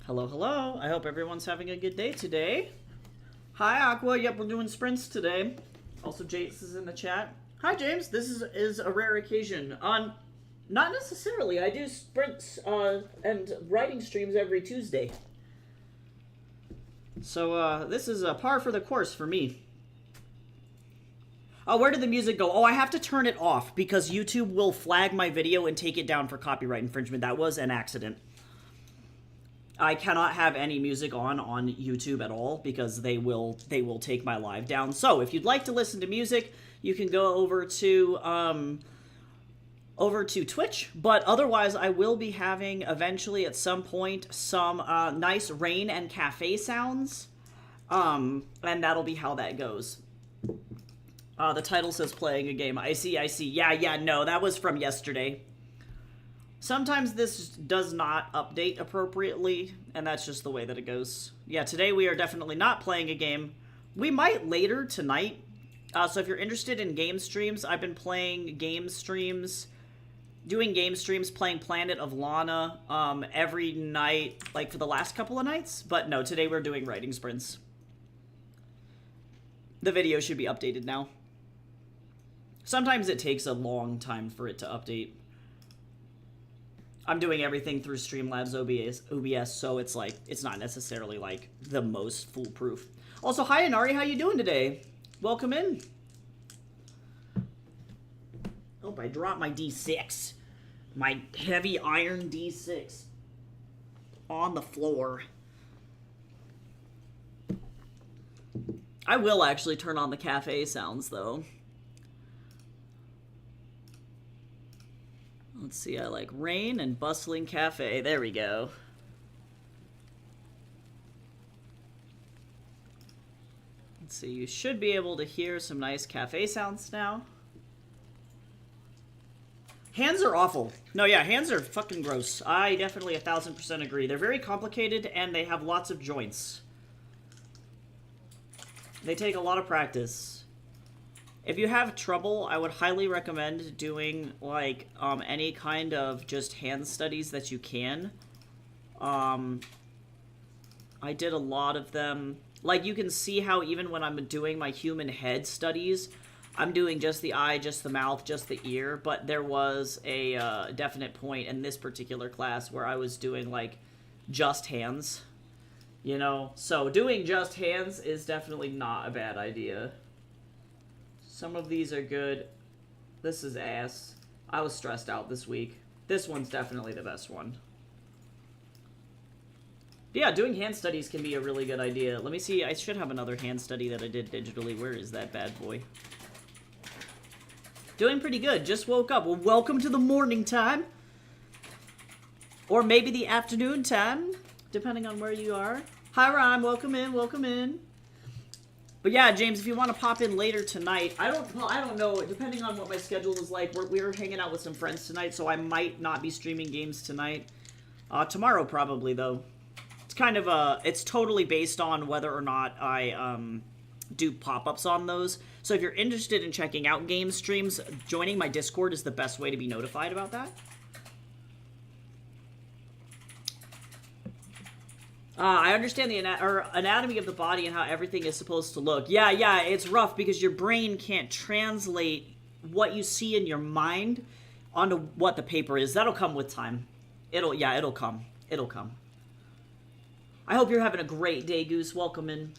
Hello, hello. I hope everyone's having a good day today. Hi, Aqua. Yep, we're doing sprints today. Also, Jace is in the chat. Hi, James. This is a rare occasion. Not necessarily. I do sprints and writing streams every Tuesday. So, this is a par for the course for me. Oh, where did the music go? Oh, I have to turn it off because YouTube will flag my video and take it down for copyright infringement. That was an accident. I cannot have any music on YouTube at all because they will take my live down. So if you'd like to listen to music, you can go over to Twitch. But otherwise, I will be having eventually at some point some nice rain and cafe sounds, and that'll be how that goes. The title says playing a game. I see. Yeah. No, that was from yesterday. Sometimes this does not update appropriately, and that's just the way that it goes. Yeah, today we are definitely not playing a game. We might later tonight. So if you're interested in game streams, I've been playing game streams, doing game streams, playing Planet of Lana every night, like for the last couple of nights. But no, today we're doing writing sprints. The video should be updated now. Sometimes it takes a long time for it to update. I'm doing everything through Streamlabs OBS, so it's like, it's not necessarily like the most foolproof. Also, hi Inari, how you doing today? Welcome in. Oh, I dropped my D6. My heavy iron D6 on the floor. I will actually turn on the cafe sounds though. Let's see, I like rain and bustling cafe. There we go. Let's see, you should be able to hear some nice cafe sounds now. Hands are awful. No, yeah, hands are fucking gross. I definitely 1000% agree. They're very complicated and they have lots of joints. They take a lot of practice. If you have trouble, I would highly recommend doing, like, any kind of just hand studies that you can. I did a lot of them. Like, you can see how even when I'm doing my human head studies, I'm doing just the eye, just the mouth, just the ear, but there was a definite point in this particular class where I was doing, like, just hands. You know? So, doing just hands is definitely not a bad idea. Some of these are good. This is ass. I was stressed out this week. This one's definitely the best one. Yeah, doing hand studies can be a really good idea. Let me see. I should have another hand study that I did digitally. Where is that bad boy? Doing pretty good. Just woke up. Well, welcome to the morning time. Or maybe the afternoon time, depending on where you are. Hi, Ryan. Welcome in. Welcome in. But yeah, James, if you want to pop in later tonight, I don't know, depending on what my schedule is like, we're hanging out with some friends tonight, so I might not be streaming games tonight. Tomorrow probably, though. It's kind of, it's totally based on whether or not I, do pop-ups on those. So if you're interested in checking out game streams, joining my Discord is the best way to be notified about that. I understand the anatomy of the body and how everything is supposed to look. Yeah, it's rough because your brain can't translate what you see in your mind onto what the paper is. That'll come with time. It'll come. It'll come. I hope you're having a great day, Goose. Welcome in.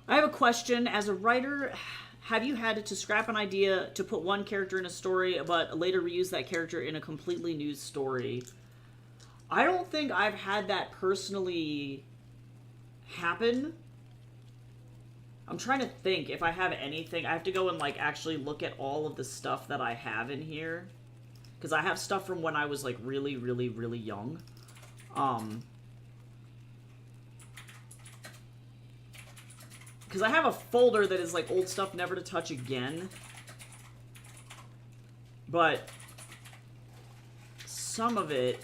I have a question. As a writer, have you had to scrap an idea to put one character in a story, but later reuse that character in a completely new story? I don't think I've had that personally happen. I'm trying to think if I have anything. I have to go and, like, actually look at all of the stuff that I have in here. Because I have stuff from when I was, like, really, really, really young. Because I have a folder that is, like, old stuff never to touch again. But some of it...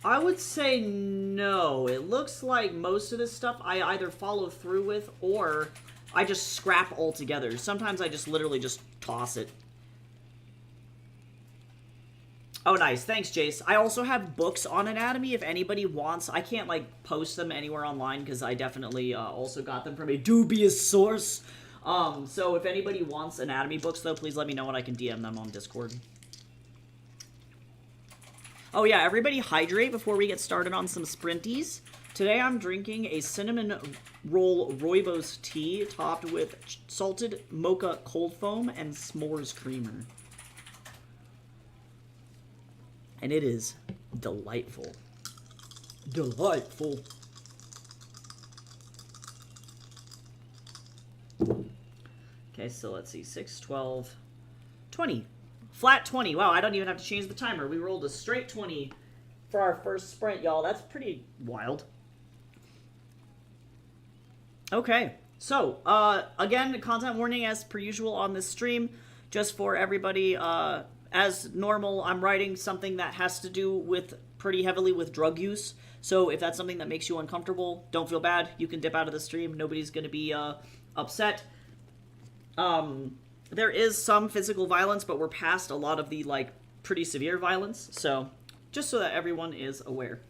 I would say no. It looks like most of this stuff I either follow through with or I just scrap altogether. Sometimes I just literally just toss it. Oh, nice. Thanks, Jace. I also have books on anatomy if anybody wants. I can't, like, post them anywhere online because I definitely also got them from a dubious source. So if anybody wants anatomy books, though, please let me know and I can DM them on Discord. Oh, yeah, everybody hydrate before we get started on some sprinties. Today I'm drinking a cinnamon roll rooibos tea topped with salted mocha cold foam and s'mores creamer. And it is delightful. Delightful. Okay, so let's see. 6, 12, 20. Flat 20. Wow, I don't even have to change the timer. We rolled a straight 20 for our first sprint, y'all. That's pretty wild. Okay, so, again, content warning as per usual on this stream. Just for everybody, as normal, I'm writing something that has to do with pretty heavily with drug use. So if that's something that makes you uncomfortable, don't feel bad. You can dip out of the stream. Nobody's going to be upset. There is some physical violence, but we're past a lot of the, like, pretty severe violence. So just so that everyone is aware.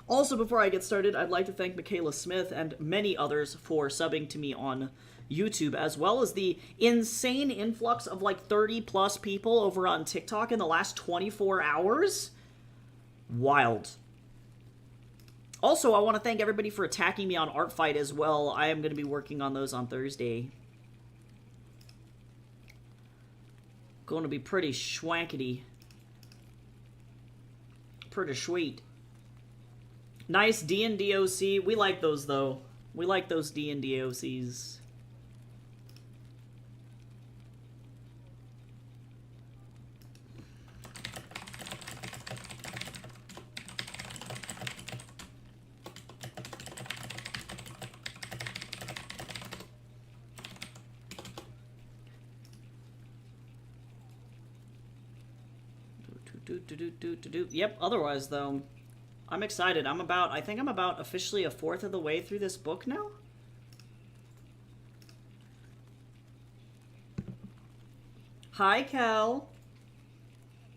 Also, before I get started, I'd like to thank Michaela Smith and many others for subbing to me on YouTube, as well as the insane influx of like 30 plus people over on TikTok in the last 24 hours. Wild. Also, I want to thank everybody for attacking me on Artfight as well. I am going to be working on those on Thursday. Going to be pretty schwankety. Pretty sweet. Nice D&D OC. We like those, though. We like those D&D OCs. Yep, otherwise, though, I'm excited. I think I'm about officially a fourth of the way through this book now. Hi, Cal.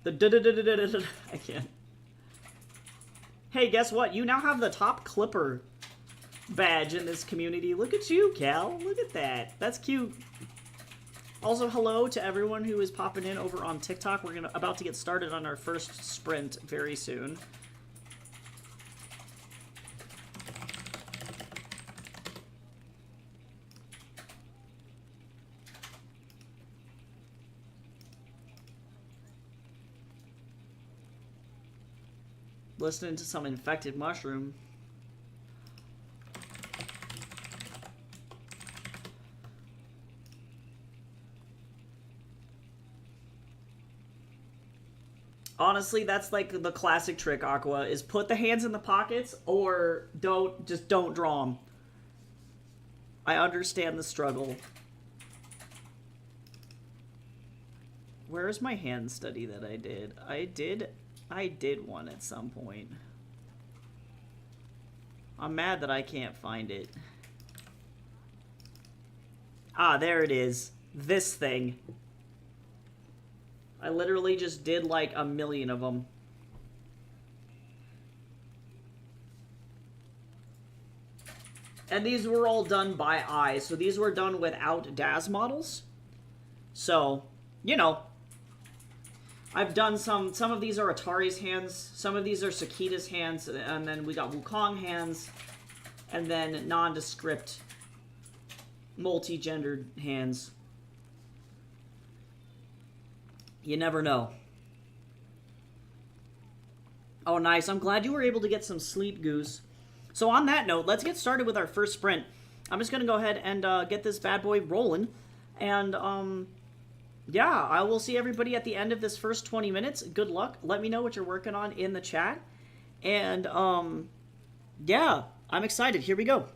I can't. Hey, guess what? You now have the top clipper badge in this community. Look at you, Cal. Look at that. That's cute. Also, hello to everyone who is popping in over on TikTok. We're about to get started on our first sprint very soon. Listening to some infected mushroom. Honestly, that's like the classic trick, Aqua, is put the hands in the pockets or just don't draw them. I understand the struggle. Where is my hand study that I did? I did one at some point. I'm mad that I can't find it. Ah, there it is. This thing. I literally just did like a million of them. And these were all done by eye, so these were done without DAS models. So, you know, I've done some of these are Atari's hands, some of these are Sakita's hands, and then we got Wukong hands, and then nondescript multi-gendered hands. You never know. Oh, nice. I'm glad you were able to get some sleep, Goose. So on that note, let's get started with our first sprint. I'm just going to go ahead and get this bad boy rolling. And, yeah, I will see everybody at the end of this first 20 minutes. Good luck. Let me know what you're working on in the chat. And, yeah, I'm excited. Here we go.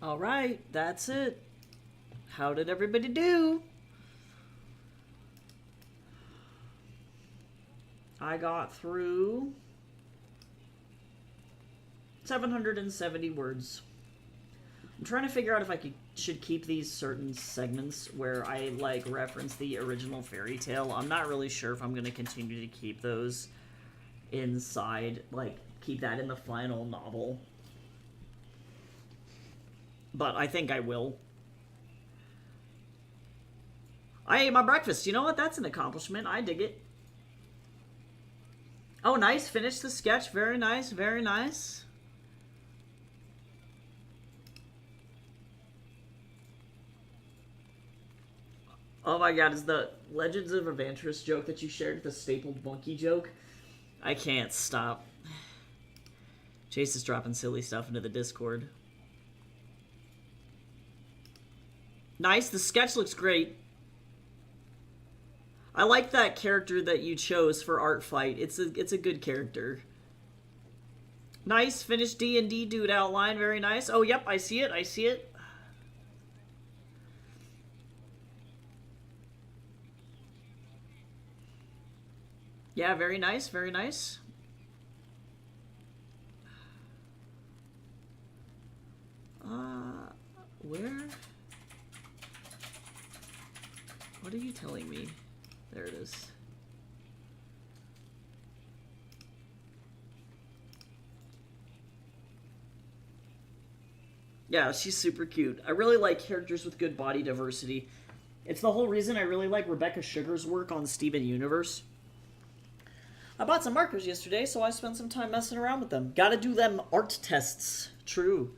All right, that's it. How did everybody do? I got through 770 words. I'm trying to figure out if I should keep these certain segments where I, like, reference the original fairy tale. I'm not really sure if I'm going to continue to keep those inside, like, keep that in the final novel. But I think I will. I ate my breakfast. You know what? That's an accomplishment. I dig it. Oh, nice. Finished the sketch. Very nice. Very nice. Oh my god, is the Legends of Evantress joke that you shared the stapled monkey joke? I can't stop. Chase is dropping silly stuff into the Discord. Nice, the sketch looks great. I like that character that you chose for Art Fight. It's a good character. Nice, finished D&D dude outline, very nice. Oh, yep, I see it, I see it. Yeah, very nice, very nice. Where? What are you telling me? There it is. Yeah, she's super cute. I really like characters with good body diversity. It's the whole reason I really like Rebecca Sugar's work on Steven Universe. I bought some markers yesterday, so I spent some time messing around with them. Gotta do them art tests. True.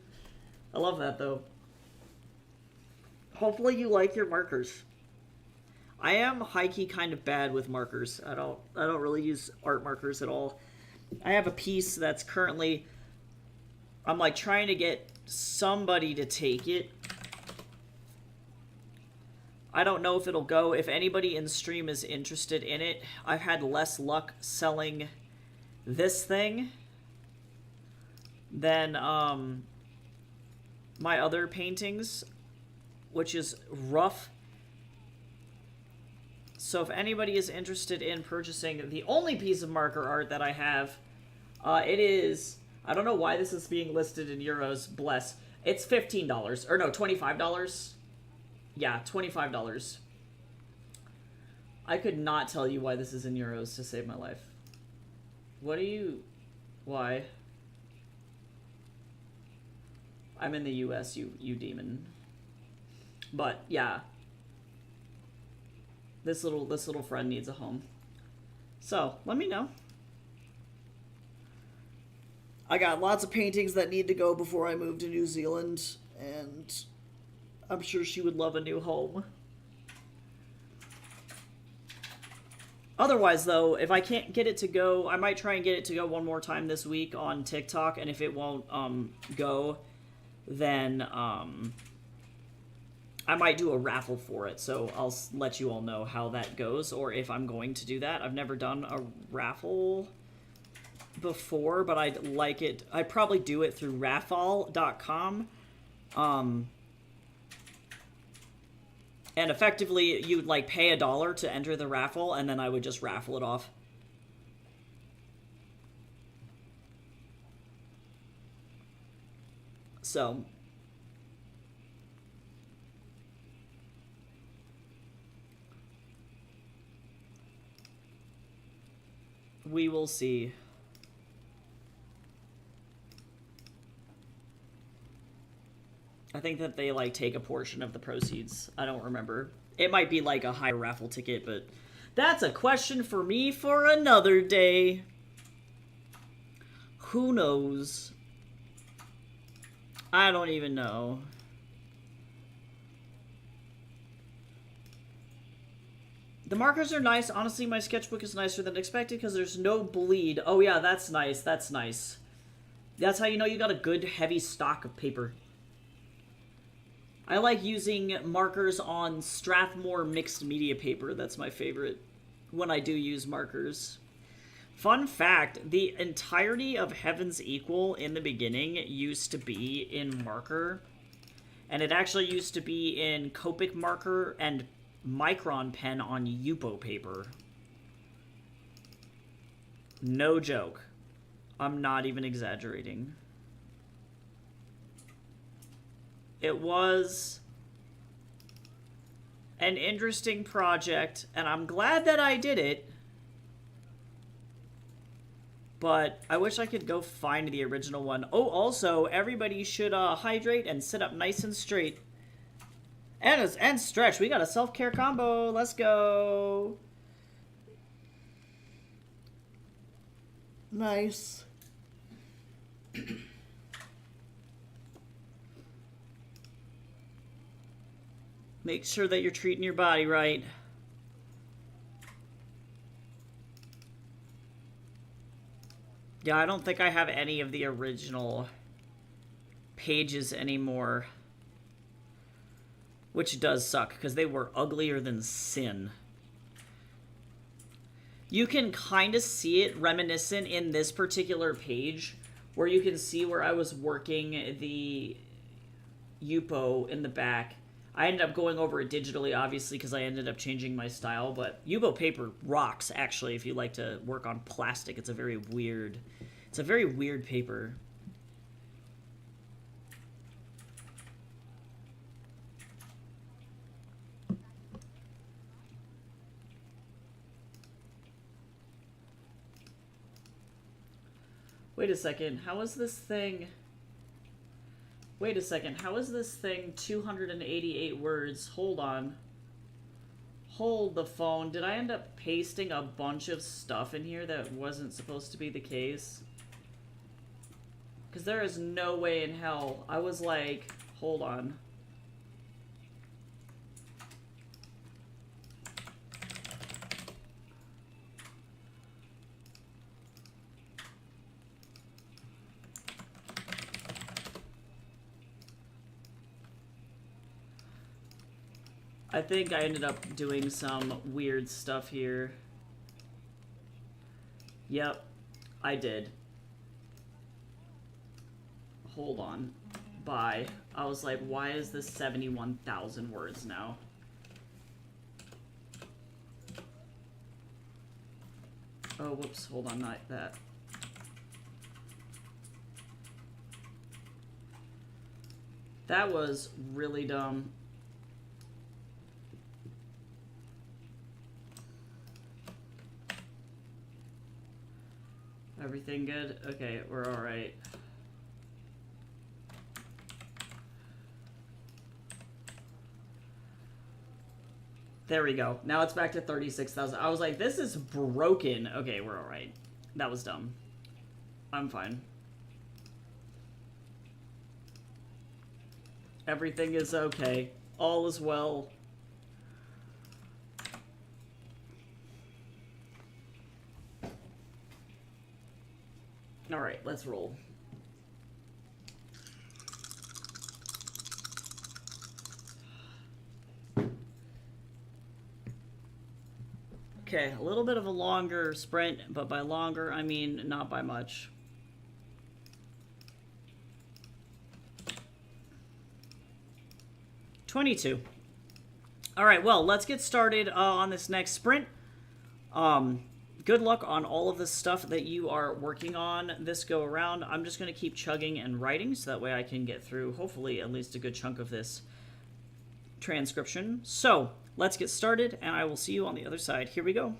I love that, though. Hopefully you like your markers. I am high-key kind of bad with markers. I don't really use art markers at all. I have a piece that's currently... I'm, like, trying to get somebody to take it. I don't know if it'll go. If anybody in stream is interested in it, I've had less luck selling this thing than my other paintings, which is rough. So if anybody is interested in purchasing the only piece of marker art that I have, it is... I don't know why this is being listed in euros, bless. It's $15, or no, $25. Yeah, $25. I could not tell you why this is in euros to save my life. What are you... Why? I'm in the US, you demon. But, yeah. This little friend needs a home. So, let me know. I got lots of paintings that need to go before I move to New Zealand, and I'm sure she would love a new home. Otherwise, though, if I can't get it to go, I might try and get it to go one more time this week on TikTok, and if it won't go, then I might do a raffle for it, so I'll let you all know how that goes, or if I'm going to do that. I've never done a raffle before, but I'd like it. I'd probably do it through raffle.com. And effectively, you would like pay $1 to enter the raffle, and then I would just raffle it off. So we will see. I think that they, like, take a portion of the proceeds. I don't remember. It might be, like, a higher raffle ticket, but that's a question for me for another day. Who knows? I don't even know. The markers are nice. Honestly, my sketchbook is nicer than expected because there's no bleed. Oh, yeah, that's nice. That's nice. That's how you know you got a good, heavy stock of paper. I like using markers on Strathmore mixed media paper. That's my favorite when I do use markers. Fun fact, the entirety of Heaven's Equal in the beginning used to be in marker. And it actually used to be in Copic marker and Micron pen on Yupo paper. No joke. I'm not even exaggerating. It was an interesting project, and I'm glad that I did it. But I wish I could go find the original one. Oh, also, everybody should hydrate and sit up nice and straight. And stretch. We got a self-care combo. Let's go. Nice. Make sure that you're treating your body right. Yeah, I don't think I have any of the original pages anymore. Which does suck, because they were uglier than sin. You can kind of see it reminiscent in this particular page, where you can see where I was working the Yupo in the back. I ended up going over it digitally, obviously, because I ended up changing my style, but Yupo paper rocks, actually, if you like to work on plastic. It's a very weird paper. Wait a second, how is this thing... Wait a second, how is this thing 288 words? Hold on. Hold the phone. Did I end up pasting a bunch of stuff in here that wasn't supposed to be the case? Because there is no way in hell. I was like, hold on. I think I ended up doing some weird stuff here. Yep, I did. Hold on. Bye. I was like, why is this 71,000 words now? Oh, whoops. Hold on, not that. That was really dumb. Everything good? Okay, we're alright. There we go. Now it's back to 36,000. I was like, this is broken. Okay, we're alright. That was dumb. I'm fine. Everything is okay. All is well. Alright, let's roll. Okay, a little bit of a longer sprint, but by longer, I mean not by much. $22. Alright, well, let's get started on this next sprint. Good luck on all of the stuff that you are working on this go around. I'm just going to keep chugging and writing so that way I can get through, hopefully, at least a good chunk of this transcription. So, let's get started, and I will see you on the other side. Here we go.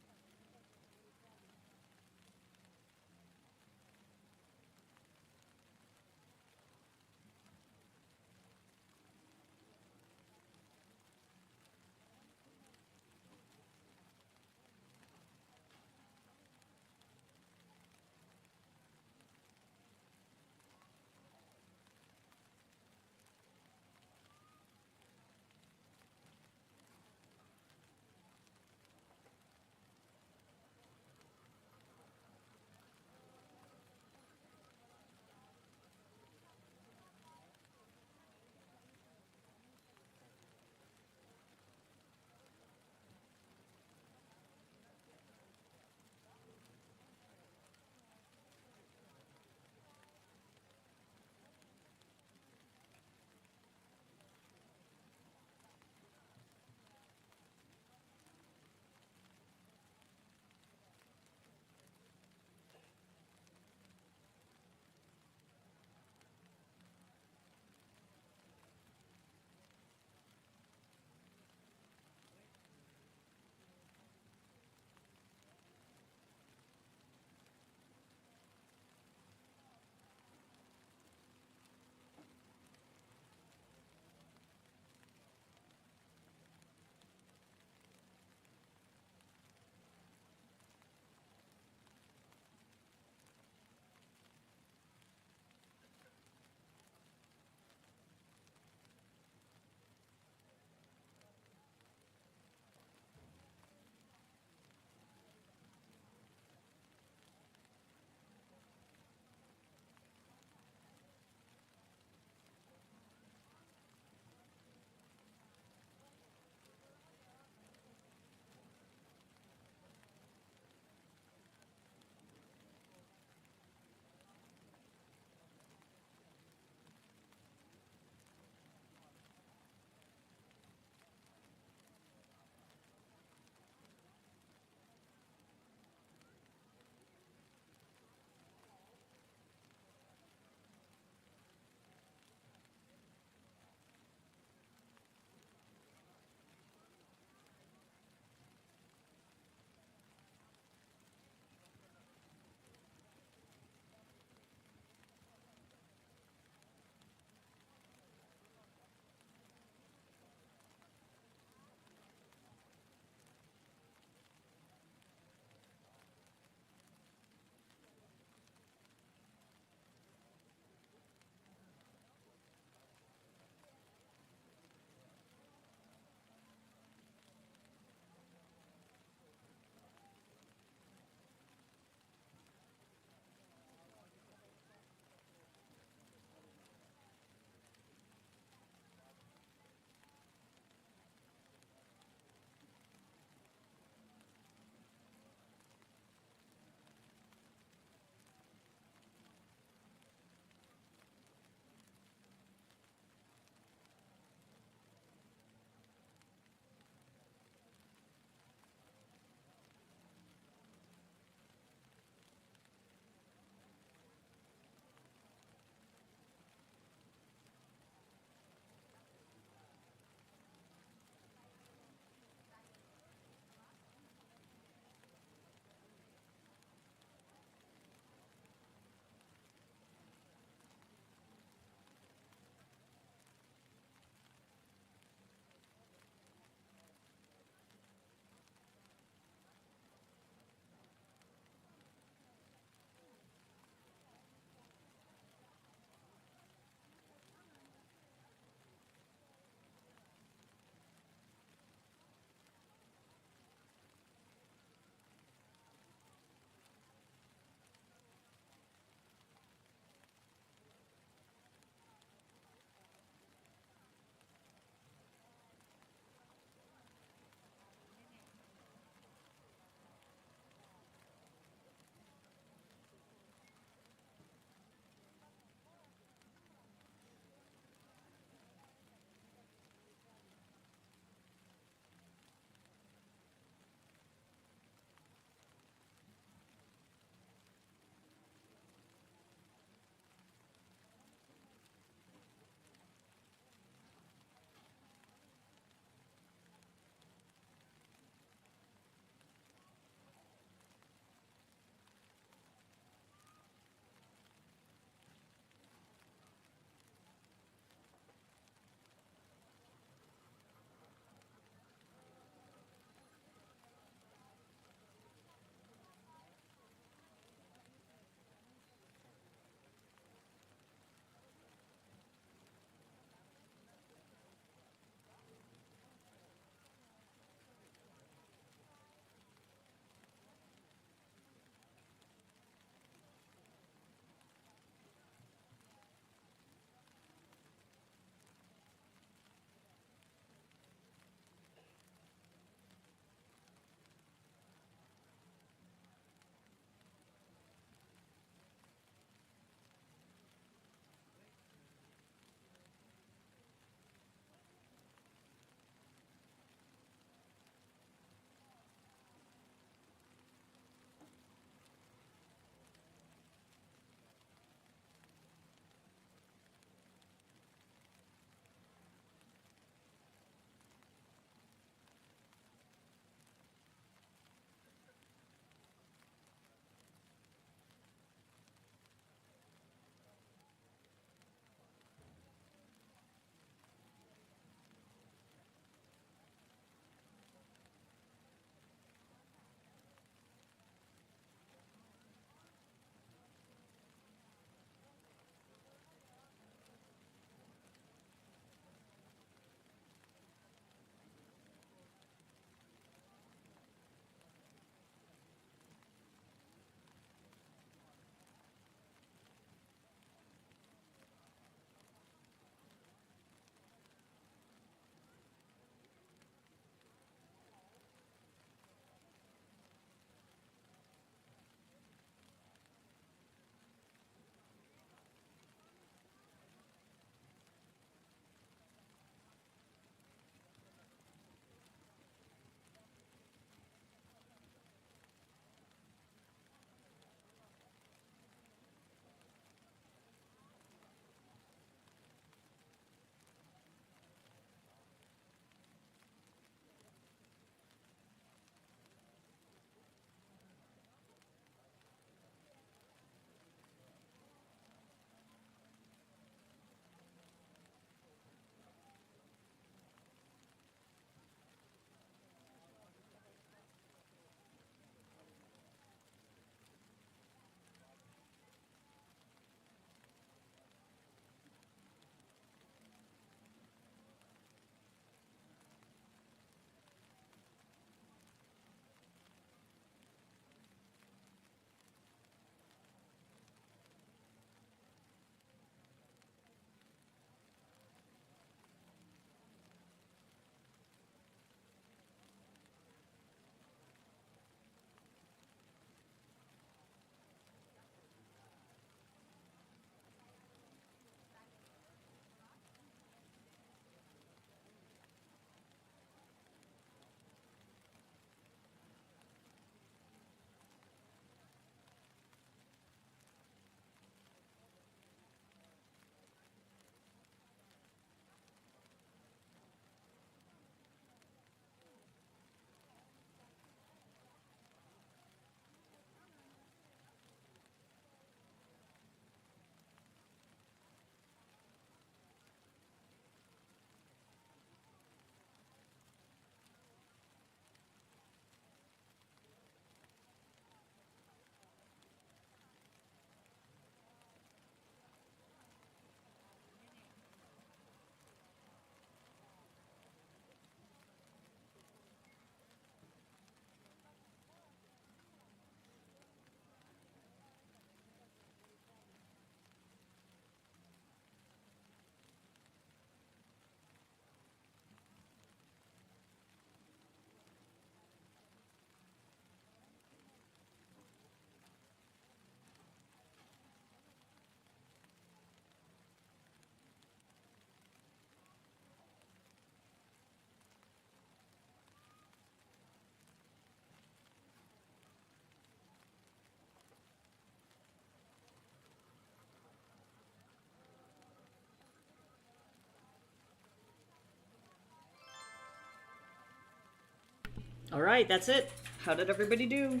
Alright, that's it. How did everybody do?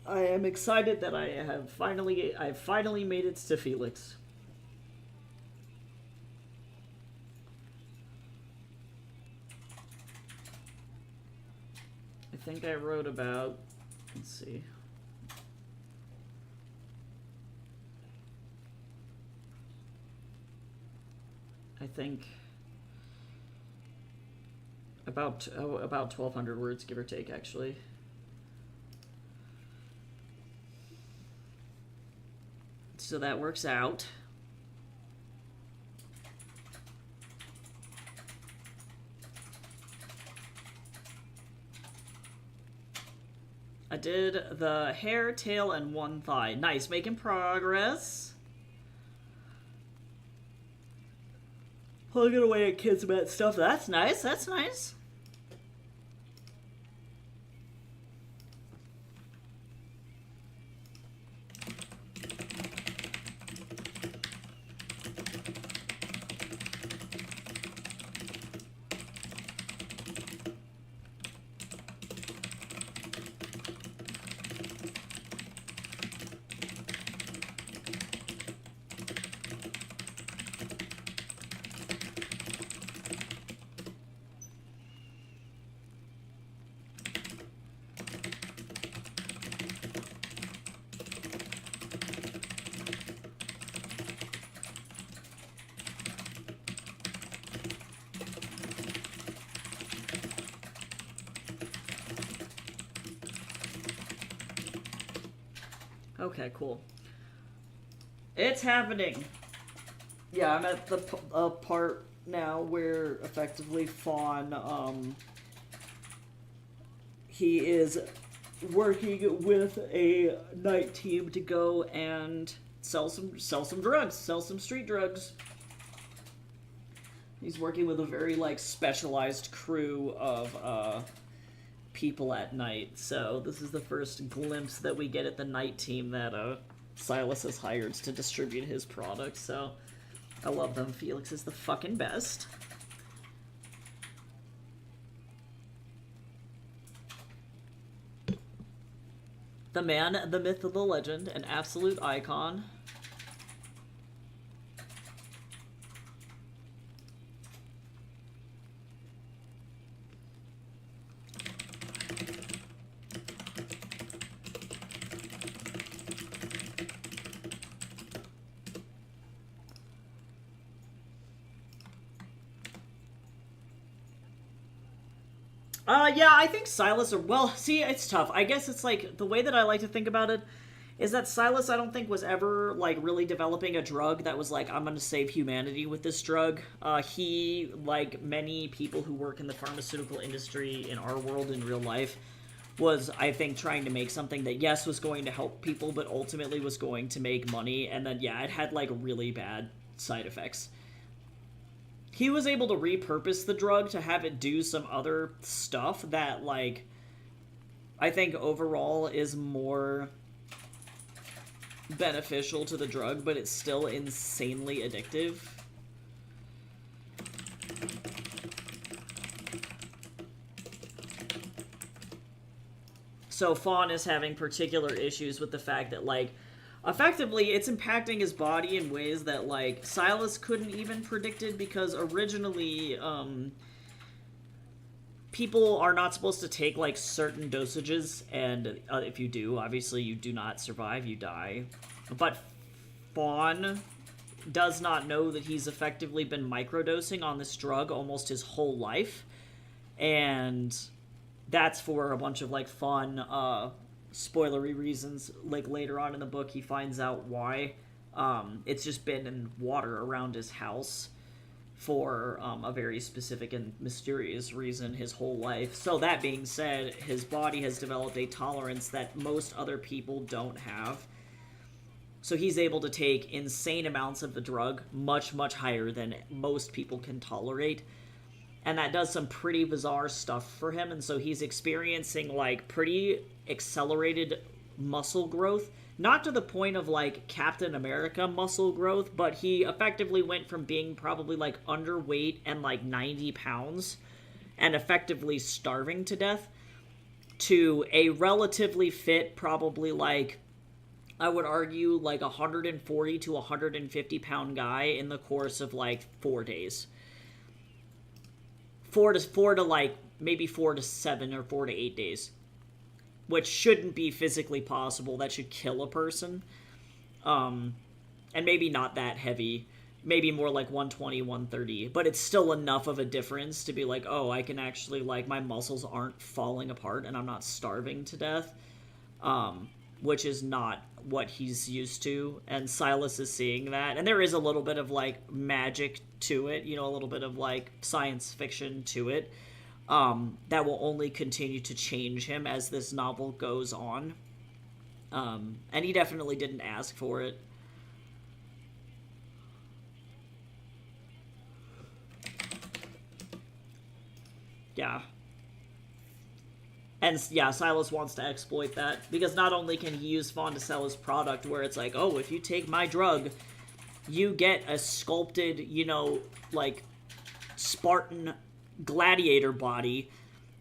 I am excited that I've finally made it to Felix. I think I wrote about, let's see. I think about 1,200 words, give or take, actually. So that works out. I did the hair, tail, and one thigh. Nice, making progress. Plugging away at kids about stuff. That's nice, that's nice. Okay, cool. It's happening. Yeah, I'm at the part now where effectively Fawn, he is working with a night team to go and sell some drugs, sell some street drugs. He's working with a very like specialized crew of people at night. So this is the first glimpse that we get at the night team that Silas has hired to distribute his product. So I love them. Felix is the fucking best. The man, the myth, the legend, an absolute icon. Yeah, I think Silas, well, see, it's tough. I guess it's like, the way that I like to think about it is that Silas, I don't think, was ever, like, really developing a drug that was like, I'm gonna save humanity with this drug. He, like many people who work in the pharmaceutical industry in our world in real life, was, I think, trying to make something that, yes, was going to help people, but ultimately was going to make money, and then, yeah, it had, like, really bad side effects. He was able to repurpose the drug to have it do some other stuff that, like, I think overall is more beneficial to the drug, but it's still insanely addictive. So Fawn is having particular issues with the fact that, like, effectively, it's impacting his body in ways that, like, Silas couldn't even predicted, because originally, people are not supposed to take, like, certain dosages, and if you do, obviously you do not survive, you die. But Fawn does not know that he's effectively been microdosing on this drug almost his whole life, and that's for a bunch of, like, fun, spoilery reasons. Like, later on in the book, he finds out why. It's just been in water around his house for a very specific and mysterious reason his whole life. So that being said, his body has developed a tolerance that most other people don't have. So he's able to take insane amounts of the drug, much, much higher than most people can tolerate. And that does some pretty bizarre stuff for him, and so he's experiencing, like, pretty accelerated muscle growth. Not to the point of, like, Captain America muscle growth, but he effectively went from being probably, like, underweight and, like, 90 pounds and effectively starving to death, to a relatively fit, probably like, I would argue, like 140 to 150 pound guy in the course of like 4 days. Four to like maybe 4 to 7 or 4 to 8 days, which shouldn't be physically possible. That should kill a person. And maybe not that heavy, maybe more like 120, 130, but it's still enough of a difference to be like, oh, I can actually, like, my muscles aren't falling apart and I'm not starving to death, which is not what he's used to. And Silas is seeing that, and there is a little bit of like magic to it, a little bit of like science fiction to it, that will only continue to change him as this novel goes on. And he definitely didn't ask for it. Yeah. And yeah, Silas wants to exploit that, because not only can he use Fawn to sell his product, where it's like, oh, if you take my drug, you get a sculpted, like Spartan gladiator body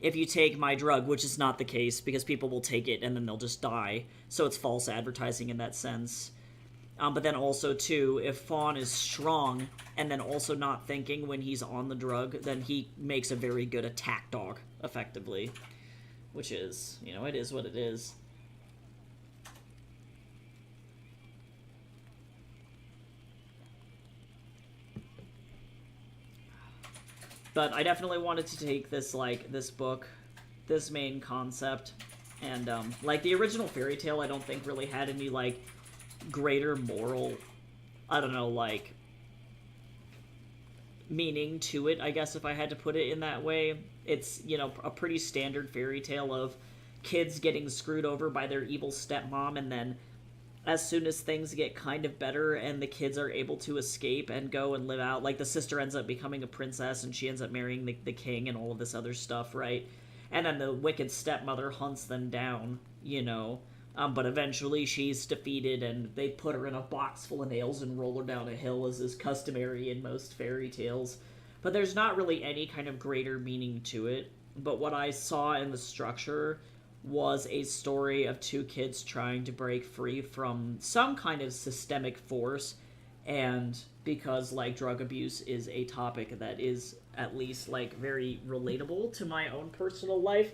if you take my drug, which is not the case, because people will take it and then they'll just die. So it's false advertising in that sense. But then also, too, if Fawn is strong and then also not thinking when he's on the drug, then he makes a very good attack dog, effectively. Which is, it is what it is. But I definitely wanted to take this, like, this book, this main concept, and, like, the original fairy tale I don't think really had any, like, greater moral, I don't know, like, meaning to it, I guess, if I had to put it in that way. It's, a pretty standard fairy tale of kids getting screwed over by their evil stepmom, and then as soon as things get kind of better and the kids are able to escape and go and live out, like the sister ends up becoming a princess and she ends up marrying the king and all of this other stuff, right? And then the wicked stepmother hunts them down, but eventually she's defeated and they put her in a box full of nails and roll her down a hill, as is customary in most fairy tales. But there's not really any kind of greater meaning to it. But what I saw in the structure was a story of two kids trying to break free from some kind of systemic force, and because, like, drug abuse is a topic that is at least, like, very relatable to my own personal life,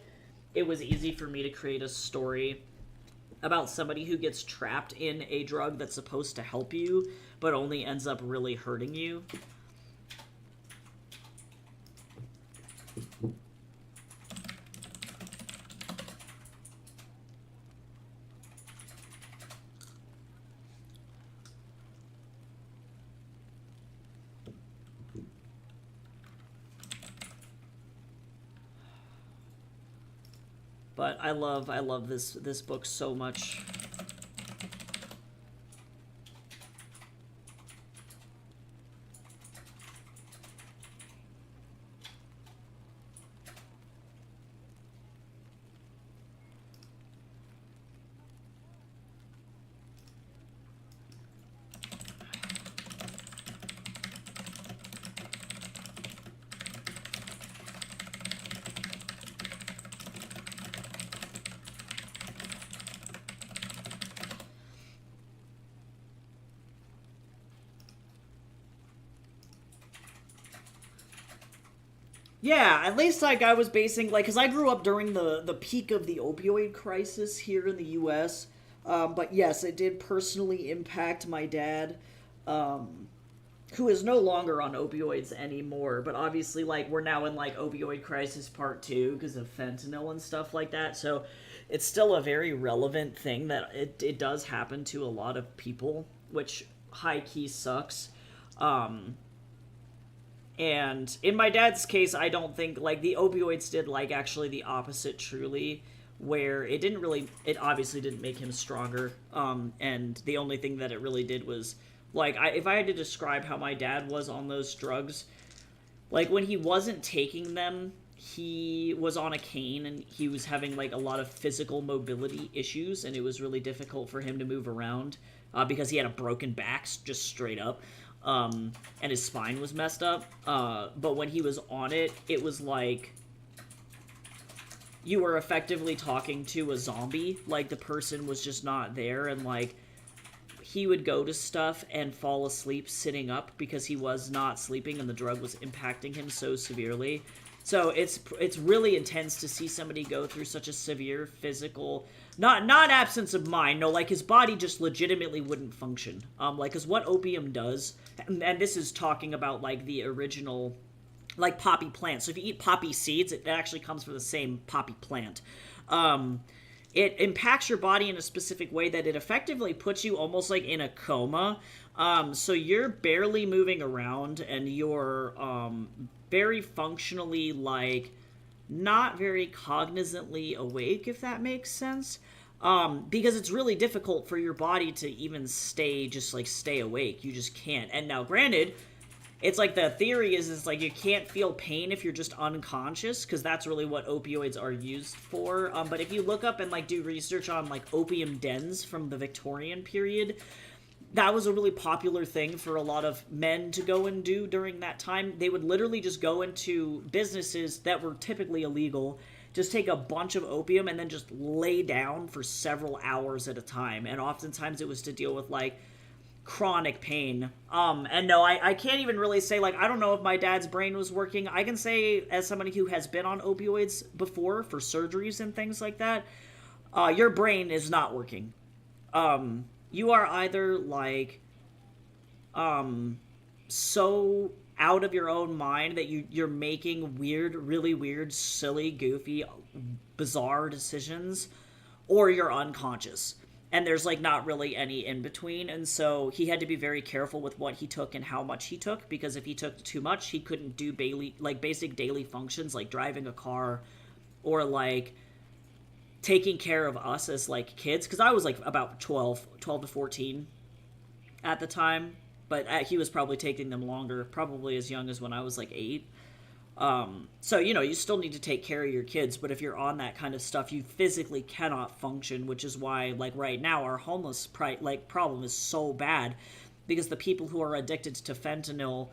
it was easy for me to create a story about somebody who gets trapped in a drug that's supposed to help you but only ends up really hurting you. But I love this book so much. Yeah, at least, like, I was basing, like, because I grew up during the peak of the opioid crisis here in the U.S., but yes, it did personally impact my dad, who is no longer on opioids anymore, but obviously, like, we're now in, like, opioid crisis part 2 because of fentanyl and stuff like that, so it's still a very relevant thing that it does happen to a lot of people, which high-key sucks. And in my dad's case, I don't think, like, the opioids did, like, actually the opposite truly, where it obviously didn't make him stronger, and the only thing that it really did was, like, if I had to describe how my dad was on those drugs, like, when he wasn't taking them, he was on a cane, and he was having, like, a lot of physical mobility issues, and it was really difficult for him to move around, because he had a broken back, just straight up. And his spine was messed up. But when he was on it, it was like you were effectively talking to a zombie. Like, the person was just not there, and, like, he would go to stuff and fall asleep sitting up because he was not sleeping and the drug was impacting him so severely. So it's really intense to see somebody go through such a severe physical, not absence of mind, no, like his body just legitimately wouldn't function. Like, cause what opium does, and this is talking about like the original, like poppy plant. So if you eat poppy seeds, it actually comes from the same poppy plant. It impacts your body in a specific way that it effectively puts you almost like in a coma. So you're barely moving around and you're very functionally, like, not very cognizantly awake, if that makes sense. Because it's really difficult for your body to even stay awake. You just can't. And now, granted, it's like the theory is like you can't feel pain if you're just unconscious, because that's really what opioids are used for. But if you look up and like do research on like opium dens from the Victorian period, that was a really popular thing for a lot of men to go and do during that time. They would literally just go into businesses that were typically illegal, just take a bunch of opium and then just lay down for several hours at a time. And oftentimes it was to deal with like chronic pain. And no, I can't even really say, like, I don't know if my dad's brain was working. I can say, as somebody who has been on opioids before for surgeries and things like that, your brain is not working. You are either like so out of your own mind that you're making weird, really weird, silly, goofy, bizarre decisions, or you're unconscious. And there's like not really any in between. And so he had to be very careful with what he took and how much he took, because if he took too much, he couldn't do basic daily functions like driving a car or like taking care of us as like kids, because I was like about 12 to 14 at the time, but he was probably taking them longer, probably as young as when I was like 8. So, you know, you still need to take care of your kids, but if you're on that kind of stuff, you physically cannot function, which is why, like, right now, our homeless problem is so bad, because the people who are addicted to fentanyl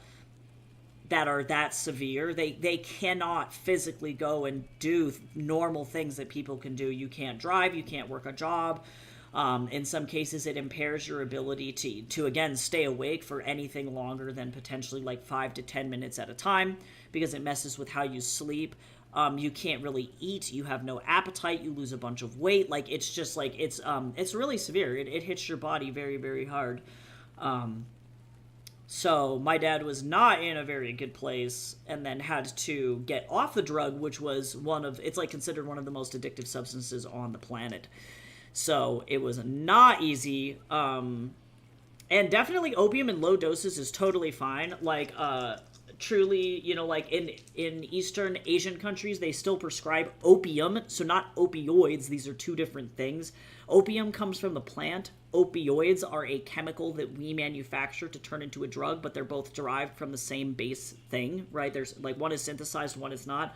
that are that severe, they cannot physically go and do normal things that people can do. You can't drive, you can't work a job. In some cases, it impairs your ability to again, stay awake for anything longer than potentially like 5 to 10 minutes at a time, because it messes with how you sleep. You can't really eat. You have no appetite. You lose a bunch of weight. Like, it's just like, it's really severe. It hits your body very, very hard. So my dad was not in a very good place, and then had to get off the drug, which was it's like considered one of the most addictive substances on the planet. So it was not easy. And definitely opium in low doses is totally fine. Like, truly, you know, like in Eastern Asian countries, they still prescribe opium. So not opioids. These are two different things. Opium comes from the plant. Opioids are a chemical that we manufacture to turn into a drug, but they're both derived from the same base thing, right? There's like one is synthesized, one is not.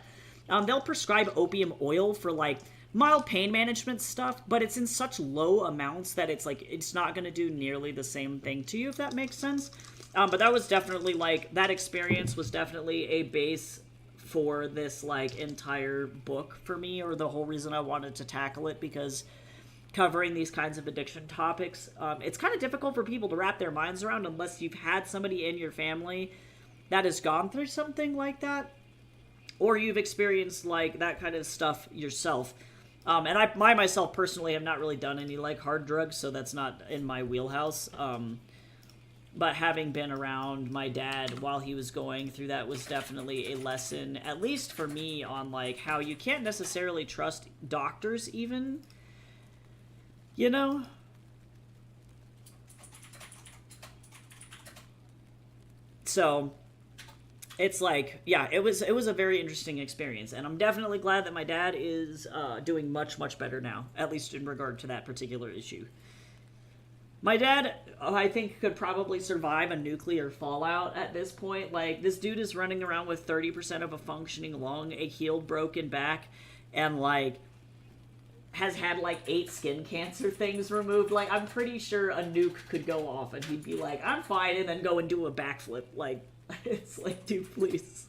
They'll prescribe opium oil for like mild pain management stuff, but it's in such low amounts that it's like it's not going to do nearly the same thing to you, if that makes sense. But that was definitely like, that experience was definitely a base for this like entire book for me, or the whole reason I wanted to tackle it, because covering these kinds of addiction topics, it's kind of difficult for people to wrap their minds around unless you've had somebody in your family that has gone through something like that, or you've experienced like that kind of stuff yourself. And I myself personally have not really done any like hard drugs, so that's not in my wheelhouse. But having been around my dad while he was going through that was definitely a lesson, at least for me, on like how you can't necessarily trust doctors even, you know? So it's like, yeah, it was a very interesting experience, and I'm definitely glad that my dad is doing much, much better now, at least in regard to that particular issue. My dad, I think, could probably survive a nuclear fallout at this point. Like, this dude is running around with 30% of a functioning lung, a healed broken back, and, like, has had, like, 8 skin cancer things removed. Like, I'm pretty sure a nuke could go off, and he'd be like, I'm fine, and then go and do a backflip. Like, it's like, dude, please.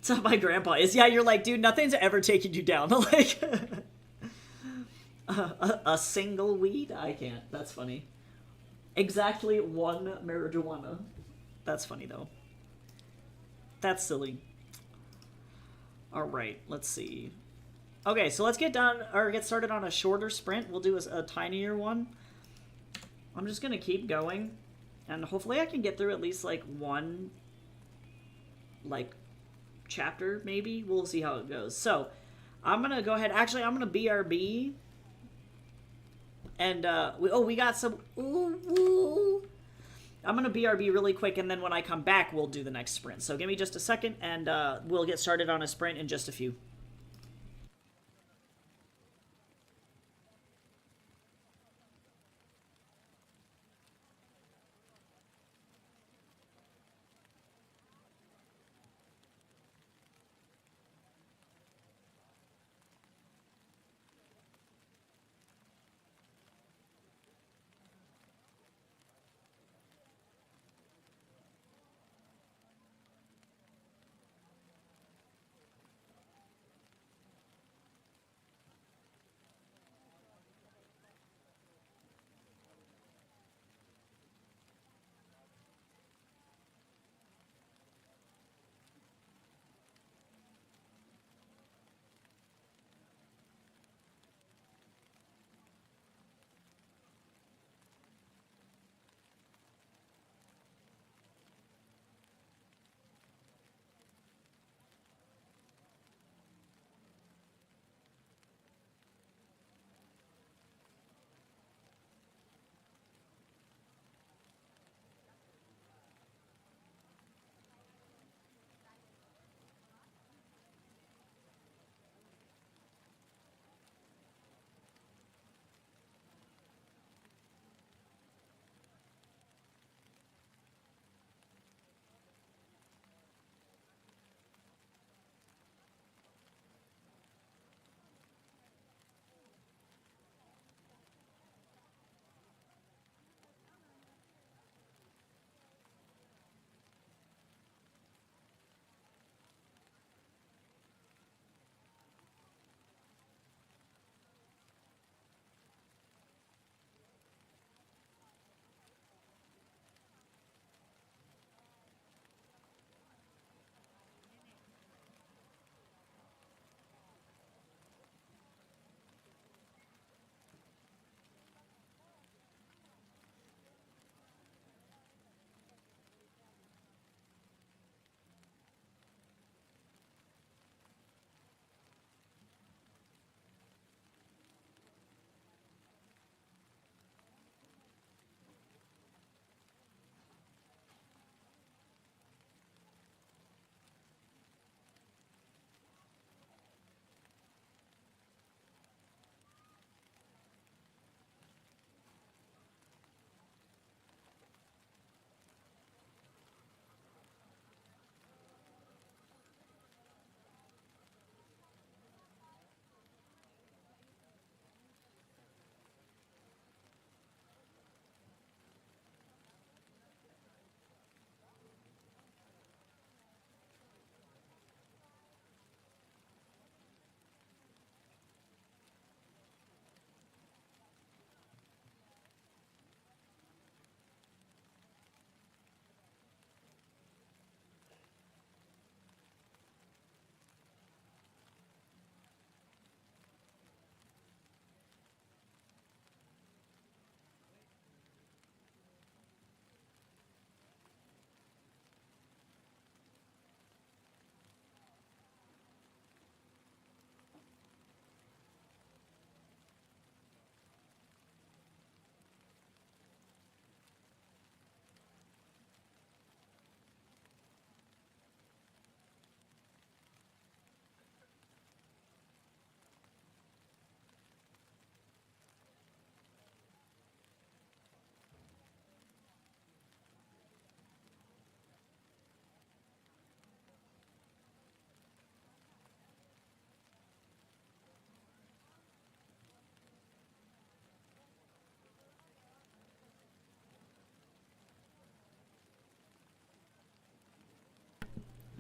That's how my grandpa is. Yeah, you're like, dude, nothing's ever taken you down. Like, a single weed? I can't. That's funny. Exactly one marijuana. That's funny, though. That's silly. All right, let's see. Okay, so let's get done or get started on a shorter sprint. We'll do a tinier one. I'm just gonna keep going, and hopefully I can get through at least like one, like, chapter. Maybe we'll see how it goes. So I'm gonna go ahead. Actually, I'm gonna BRB, and we got some. Ooh. I'm gonna BRB really quick, and then when I come back, we'll do the next sprint. So give me just a second, and we'll get started on a sprint in just a few.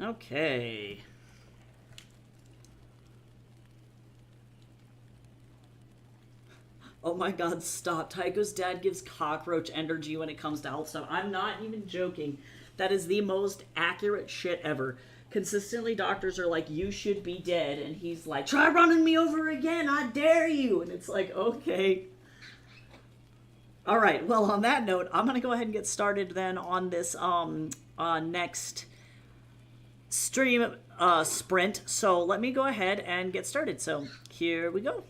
Okay. Oh my god, stop. Tycho's dad gives cockroach energy when it comes to health stuff. I'm not even joking. That is the most accurate shit ever. Consistently, doctors are like, you should be dead. And he's like, try running me over again. I dare you. And it's like, okay. All right. Well, on that note, I'm going to go ahead and get started then on this next stream sprint. So let me go ahead and get started. So here we go.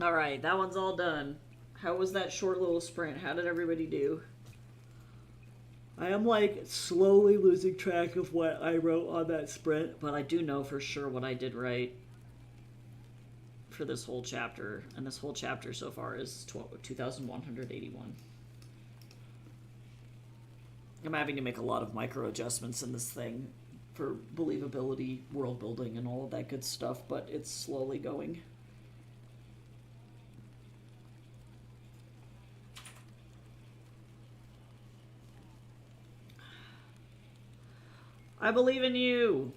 Alright, that one's all done. How was that short little sprint? How did everybody do? I am like slowly losing track of what I wrote on that sprint, but I do know for sure what I did right for this whole chapter. And this whole chapter so far is 2,181. I'm having to make a lot of micro adjustments in this thing for believability, world building, and all of that good stuff, but it's slowly going. I believe in you.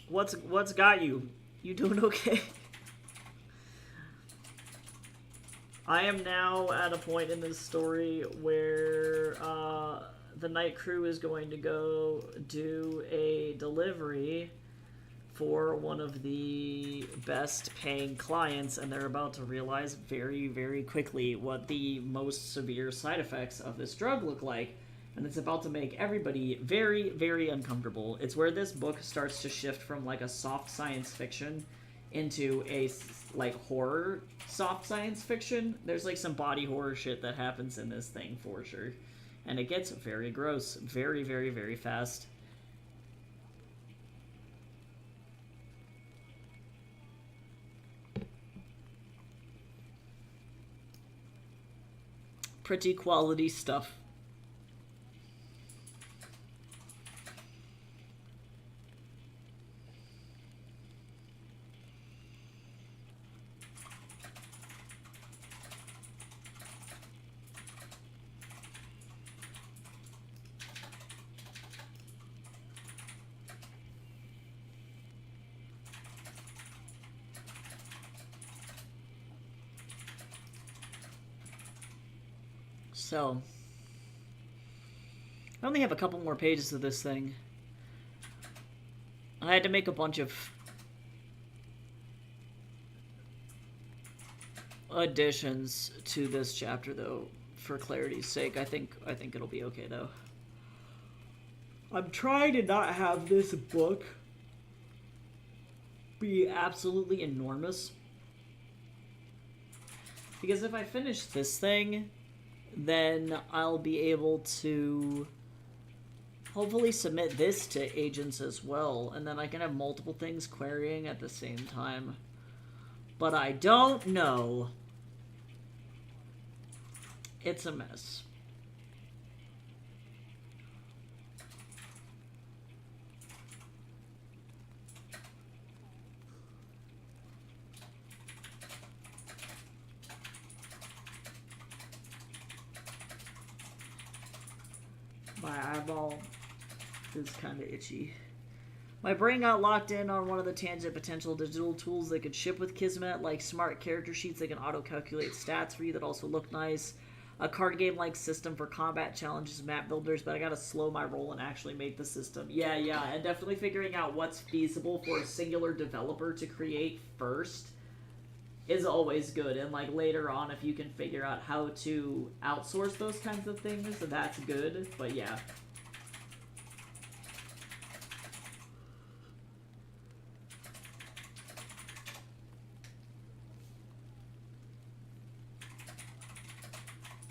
What's got you? You doing okay? I am now at a point in this story where the night crew is going to go do a delivery for one of the best paying clients, and they're about to realize very, very quickly what the most severe side effects of this drug look like. And it's about to make everybody very, very uncomfortable. It's where this book starts to shift from like a soft science fiction into a like horror soft science fiction. There's like some body horror shit that happens in this thing for sure. And it gets very gross very, very, very fast. Pretty quality stuff. So, I only have a couple more pages of this thing. I had to make a bunch of additions to this chapter, though, for clarity's sake. I think it'll be okay, though. I'm trying to not have this book be absolutely enormous, because if I finish this thing, then I'll be able to hopefully submit this to agents as well, and then I can have multiple things querying at the same time. But I don't know. It's a mess. My eyeball is kind of itchy. My brain got locked in on one of the tangent potential digital tools they could ship with Kismet, like smart character sheets that can auto-calculate stats for you that also look nice. A card game-like system for combat challenges, map builders, but I gotta slow my roll and actually make the system. Yeah, and definitely figuring out what's feasible for a singular developer to create first is always good, and like later on, if you can figure out how to outsource those kinds of things, that's good. But yeah.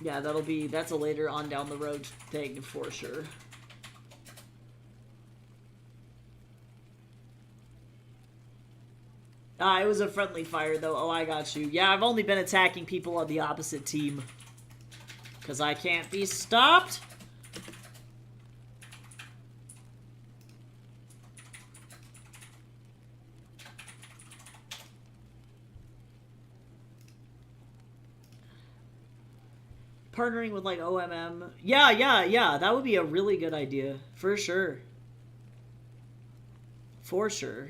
Yeah, that's a later on down the road thing for sure. It was a friendly fire, though. Oh, I got you. Yeah, I've only been attacking people on the opposite team. Because I can't be stopped. Partnering with, like, OMM. Yeah. That would be a really good idea. For sure. For sure.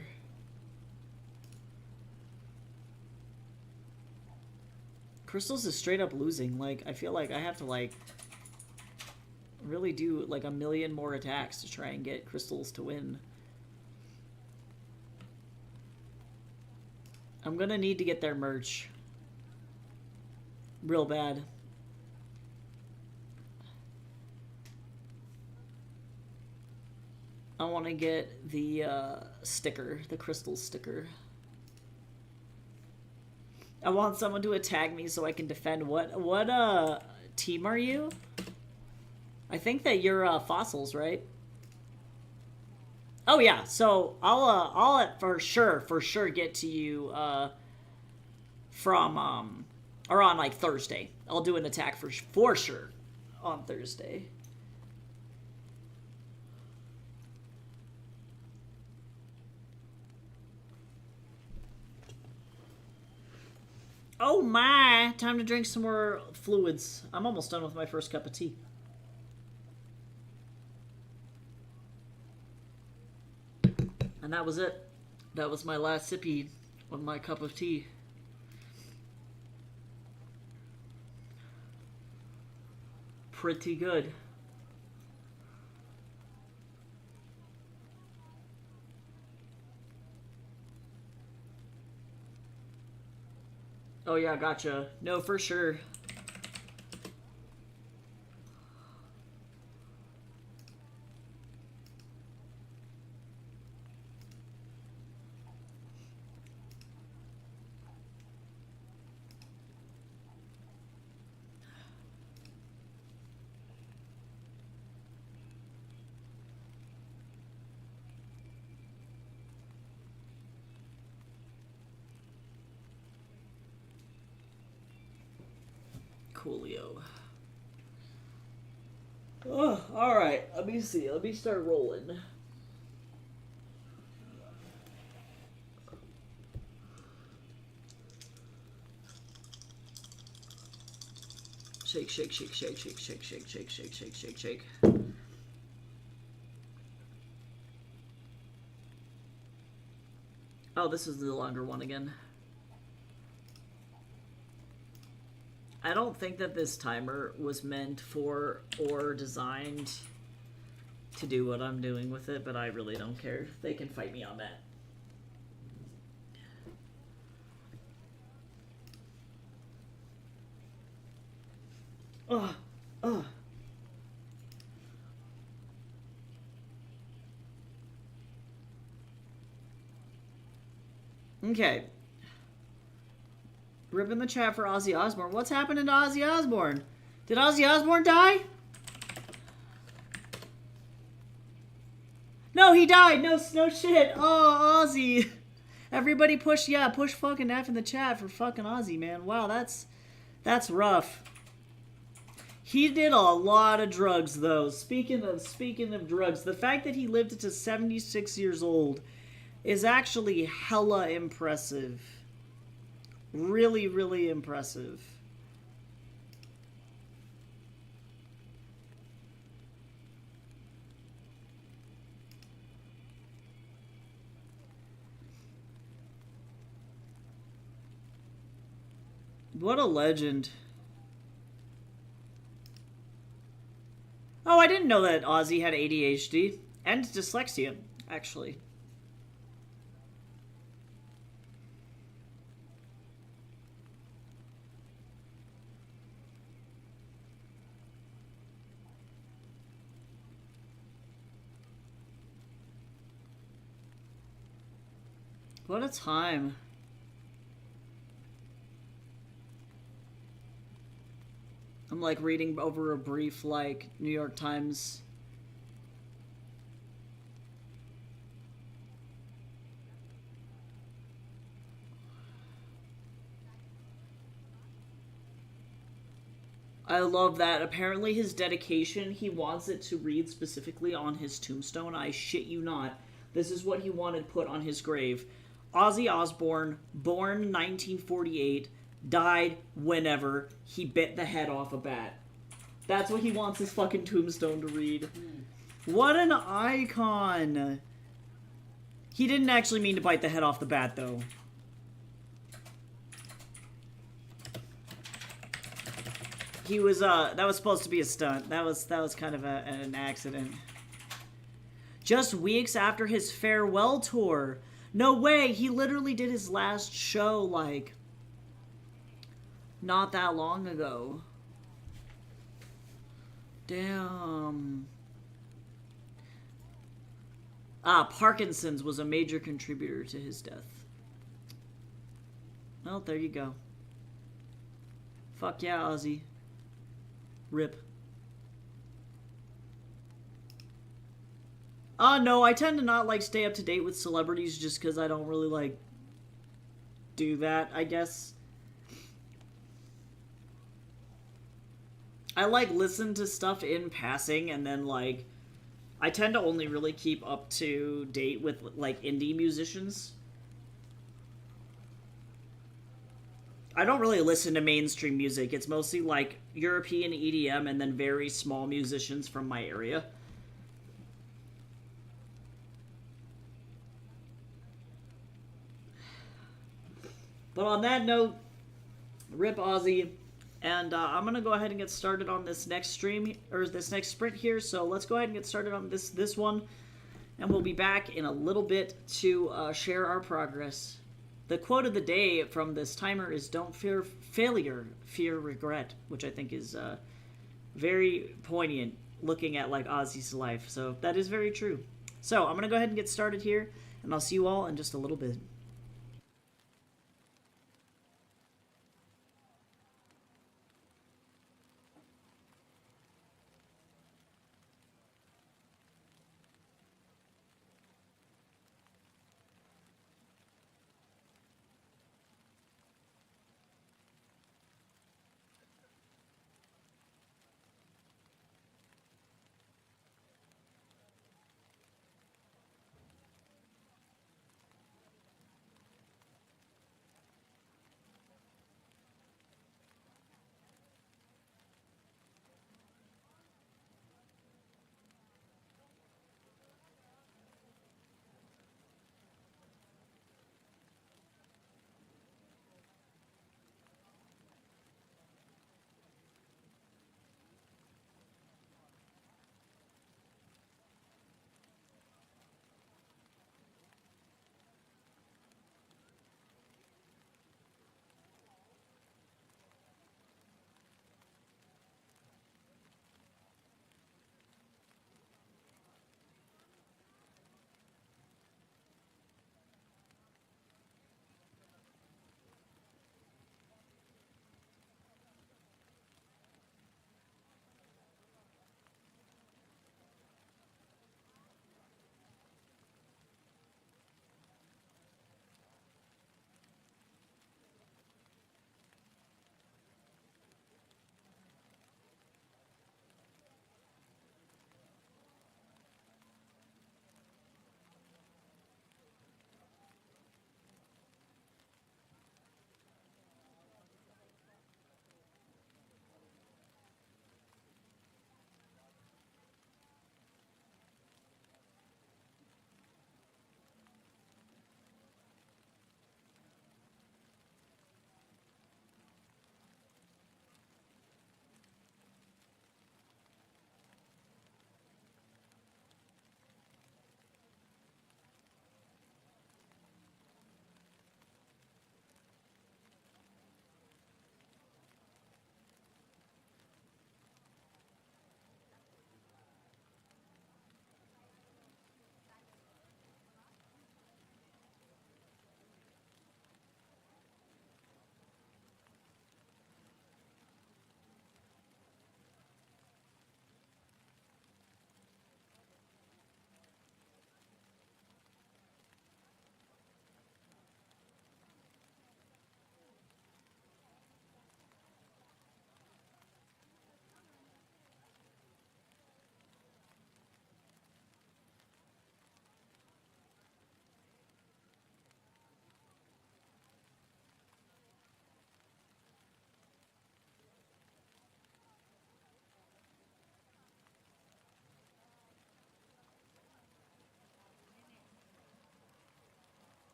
Crystals is straight up losing. Like, I feel like I have to, like, really do, like, a million more attacks to try and get Crystals to win. I'm gonna need to get their merch. Real bad. I want to get the sticker, the crystal sticker. I want someone to attack me so I can defend. What team are you? I think that you're fossils, right? Oh yeah, so I'll for sure get to you from or on like Thursday. I'll do an attack for sure on Thursday. Oh my! Time to drink some more fluids. I'm almost done with my first cup of tea. And that was it. That was my last sippy of my cup of tea. Pretty good. Oh yeah, gotcha. No, for sure. Coolio. Oh, alright. Let me see. Let me start rolling. Shake, shake, shake, shake, shake, shake, shake, shake, shake, shake, shake, shake. Oh, this is the longer one again. I don't think that this timer was meant for or designed to do what I'm doing with it, but I really don't care. They can fight me on that. Ugh. Ugh. Okay. Rip in the chat for Ozzy Osbourne. What's happening to Ozzy Osbourne? Did Ozzy Osbourne die? No, he died. No shit. Oh, Ozzy. Everybody push fucking F in the chat for fucking Ozzy, man. Wow, that's rough. He did a lot of drugs, though. Speaking of drugs, the fact that he lived to 76 years old is actually hella impressive. Really, really impressive. What a legend. Oh, I didn't know that Ozzy had ADHD and dyslexia, actually. What a time. I'm like reading over a brief like New York Times. I love that. Apparently his dedication, he wants it to read specifically on his tombstone. I shit you not. This is what he wanted put on his grave. Ozzy Osbourne, born 1948, died whenever he bit the head off a bat. That's what he wants his fucking tombstone to read. What an icon! He didn't actually mean to bite the head off the bat, though. He was, that was supposed to be a stunt. That was kind of an accident. Just weeks after his farewell tour. No way, he literally did his last show, like, not that long ago. Damn. Parkinson's was a major contributor to his death. Well, there you go. Fuck yeah, Ozzy. Rip. No, I tend to not, like, stay up to date with celebrities just because I don't really, like, do that, I guess. I, like, listen to stuff in passing, and then, like, I tend to only really keep up to date with, like, indie musicians. I don't really listen to mainstream music. It's mostly, like, European EDM and then very small musicians from my area. But on that note, rip Ozzy. And I'm going to go ahead and get started on this next stream, or this next sprint here. So let's go ahead and get started on this one. And we'll be back in a little bit to share our progress. The quote of the day from this timer is "Don't fear failure, fear regret," which I think is very poignant looking at, like, Ozzy's life. So that is very true. So I'm going to go ahead and get started here, and I'll see you all in just a little bit.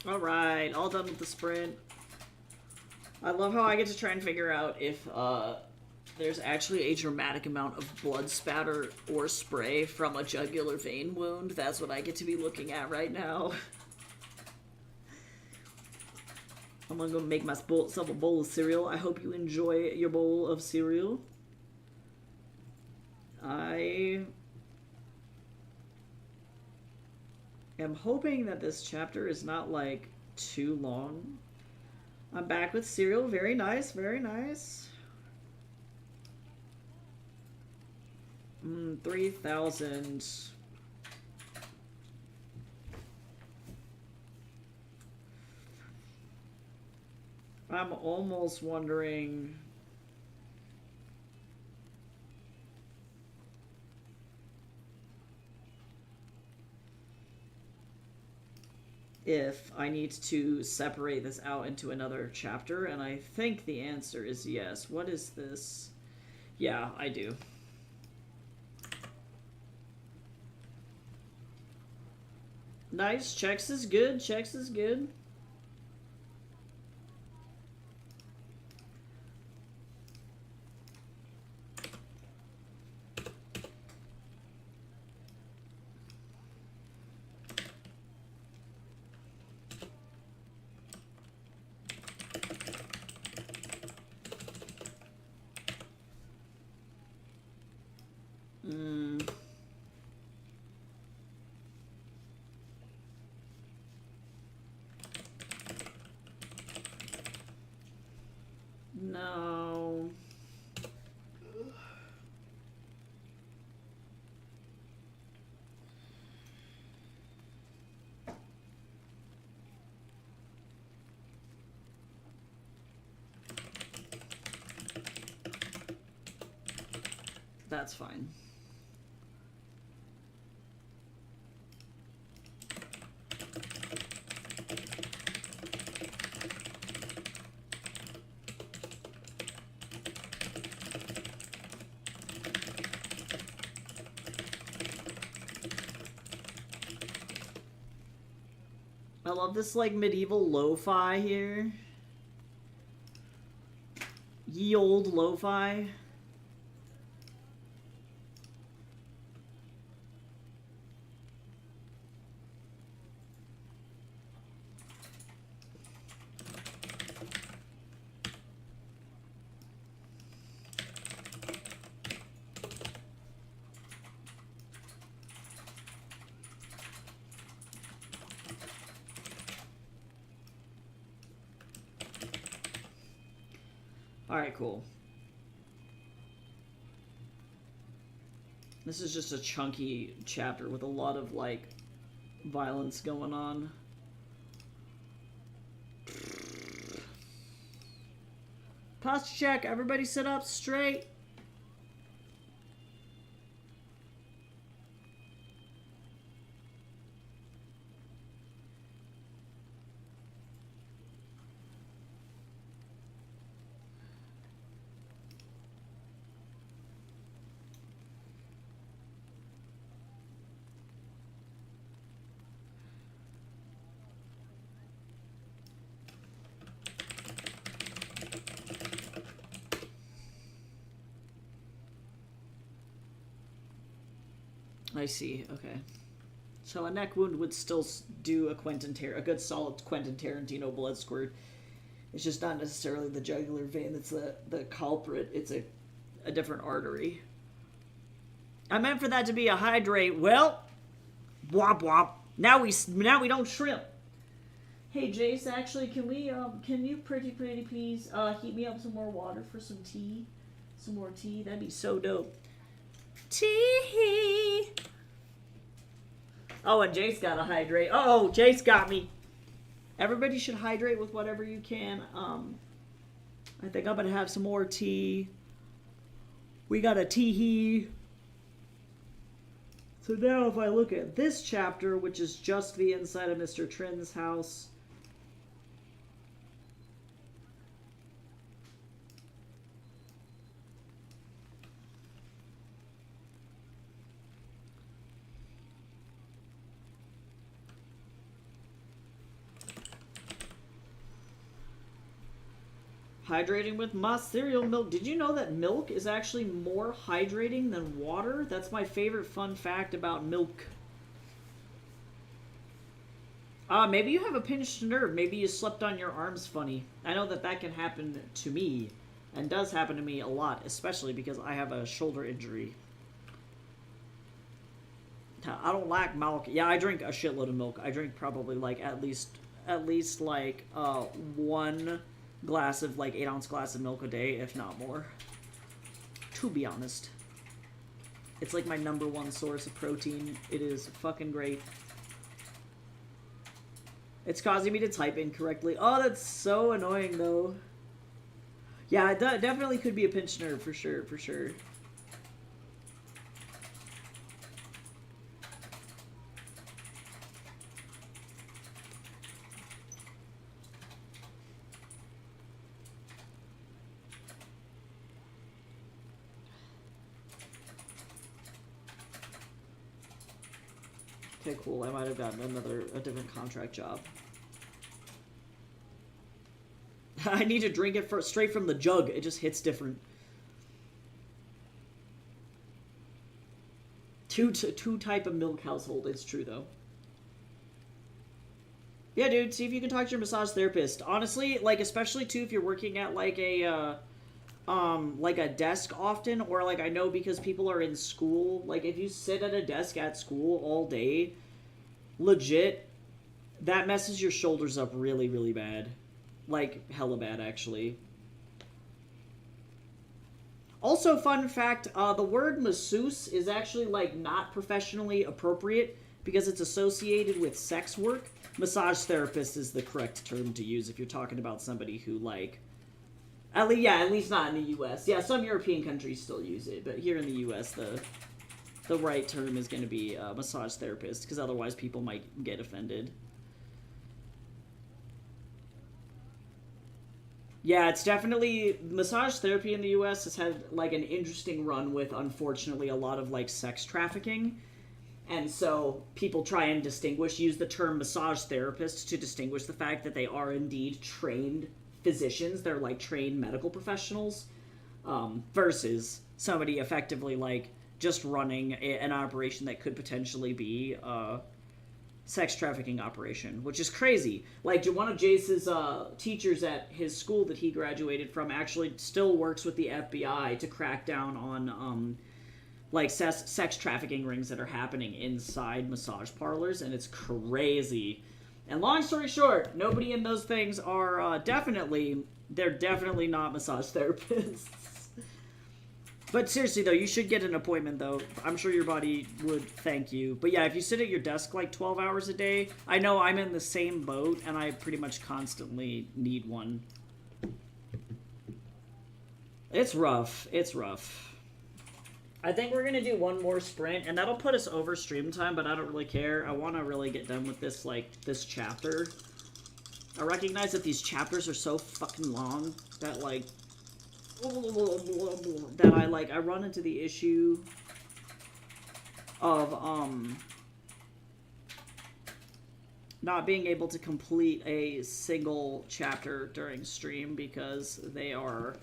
Alright, all done with the sprint. I love how I get to try and figure out if there's actually a dramatic amount of blood spatter or spray from a jugular vein wound. That's what I get to be looking at right now. I'm gonna go make myself a bowl of cereal. I hope you enjoy your bowl of cereal. I am hoping that this chapter is not, like, too long. I'm back with cereal. Very nice, very nice. 3,000. I'm almost wondering if I need to separate this out into another chapter, and I think the answer is yes. What is this? Yeah, I do. Nice. Checks is good. Checks is good. No. That's fine. I love this, like, medieval lo-fi here. Ye old lo-fi. Alright, cool. This is just a chunky chapter with a lot of, like, violence going on. Posture check. Everybody sit up straight. I see. Okay. So a neck wound would still do a good solid Quentin Tarantino blood squirt. It's just not necessarily the jugular vein that's the culprit. It's a different artery. I meant for that to be a hydrate. Well, womp womp. Now we don't shrimp. Hey Jace, actually, can you pretty please heat me up some more water for some tea? Some more tea. That'd be so dope. Tea. Oh, and Jace got to hydrate. Oh, Jace got me. Everybody should hydrate with whatever you can. I think I'm gonna have some more tea. We got a tee-hee. So now if I look at this chapter, which is just the inside of Mr. Trin's house. Hydrating with my cereal milk. Did you know that milk is actually more hydrating than water? That's my favorite fun fact about milk. Maybe you have a pinched nerve. Maybe you slept on your arms funny. I know that that can happen to me, and does happen to me a lot, especially because I have a shoulder injury. I don't like milk. Yeah, I drink a shitload of milk. I drink probably like at least like 1 glass of like 8-ounce glass of milk a day, if not more. To be honest, it's like my #1 source of protein. It is fucking great. It's causing me to type incorrectly. Oh, that's so annoying though. Yeah, it definitely could be a pinched nerve for sure, for sure. Okay, cool. I might have gotten a different contract job. I need to drink it straight from the jug. It just hits different. Two type of milk household. It's true though. Yeah, dude. See if you can talk to your massage therapist. Honestly, like especially too if you're working at like a desk often, or like I know because people are in school, like if you sit at a desk at school all day, legit, that messes your shoulders up really, really bad. Like, hella bad, actually. Also, fun fact, the word masseuse is actually, like, not professionally appropriate because it's associated with sex work. Massage therapist is the correct term to use if you're talking about somebody who, like... At least not in the U.S. Yeah, some European countries still use it, but here in the U.S., the right term is going to be massage therapist, because otherwise people might get offended. Yeah, it's definitely... Massage therapy in the U.S. has had, like, an interesting run with, unfortunately, a lot of, like, sex trafficking. And so people try and use the term massage therapist to distinguish the fact that they are indeed trained physicians. They're, like, trained medical professionals. Versus somebody effectively, like, just running an operation that could potentially be sex trafficking operation, which is crazy. Like, one of Jace's teachers at his school that he graduated from actually still works with the FBI to crack down on like sex trafficking rings that are happening inside massage parlors, and it's crazy. And long story short, nobody in those things are they're definitely not massage therapists. But seriously, though, you should get an appointment, though. I'm sure your body would thank you. But yeah, if you sit at your desk like 12 hours a day, I know I'm in the same boat, and I pretty much constantly need one. It's rough. It's rough. I think we're going to do one more sprint, and that'll put us over stream time, but I don't really care. I want to really get done with this, like, this chapter. I recognize that these chapters are so fucking long that, like... that I run into the issue of not being able to complete a single chapter during stream because they are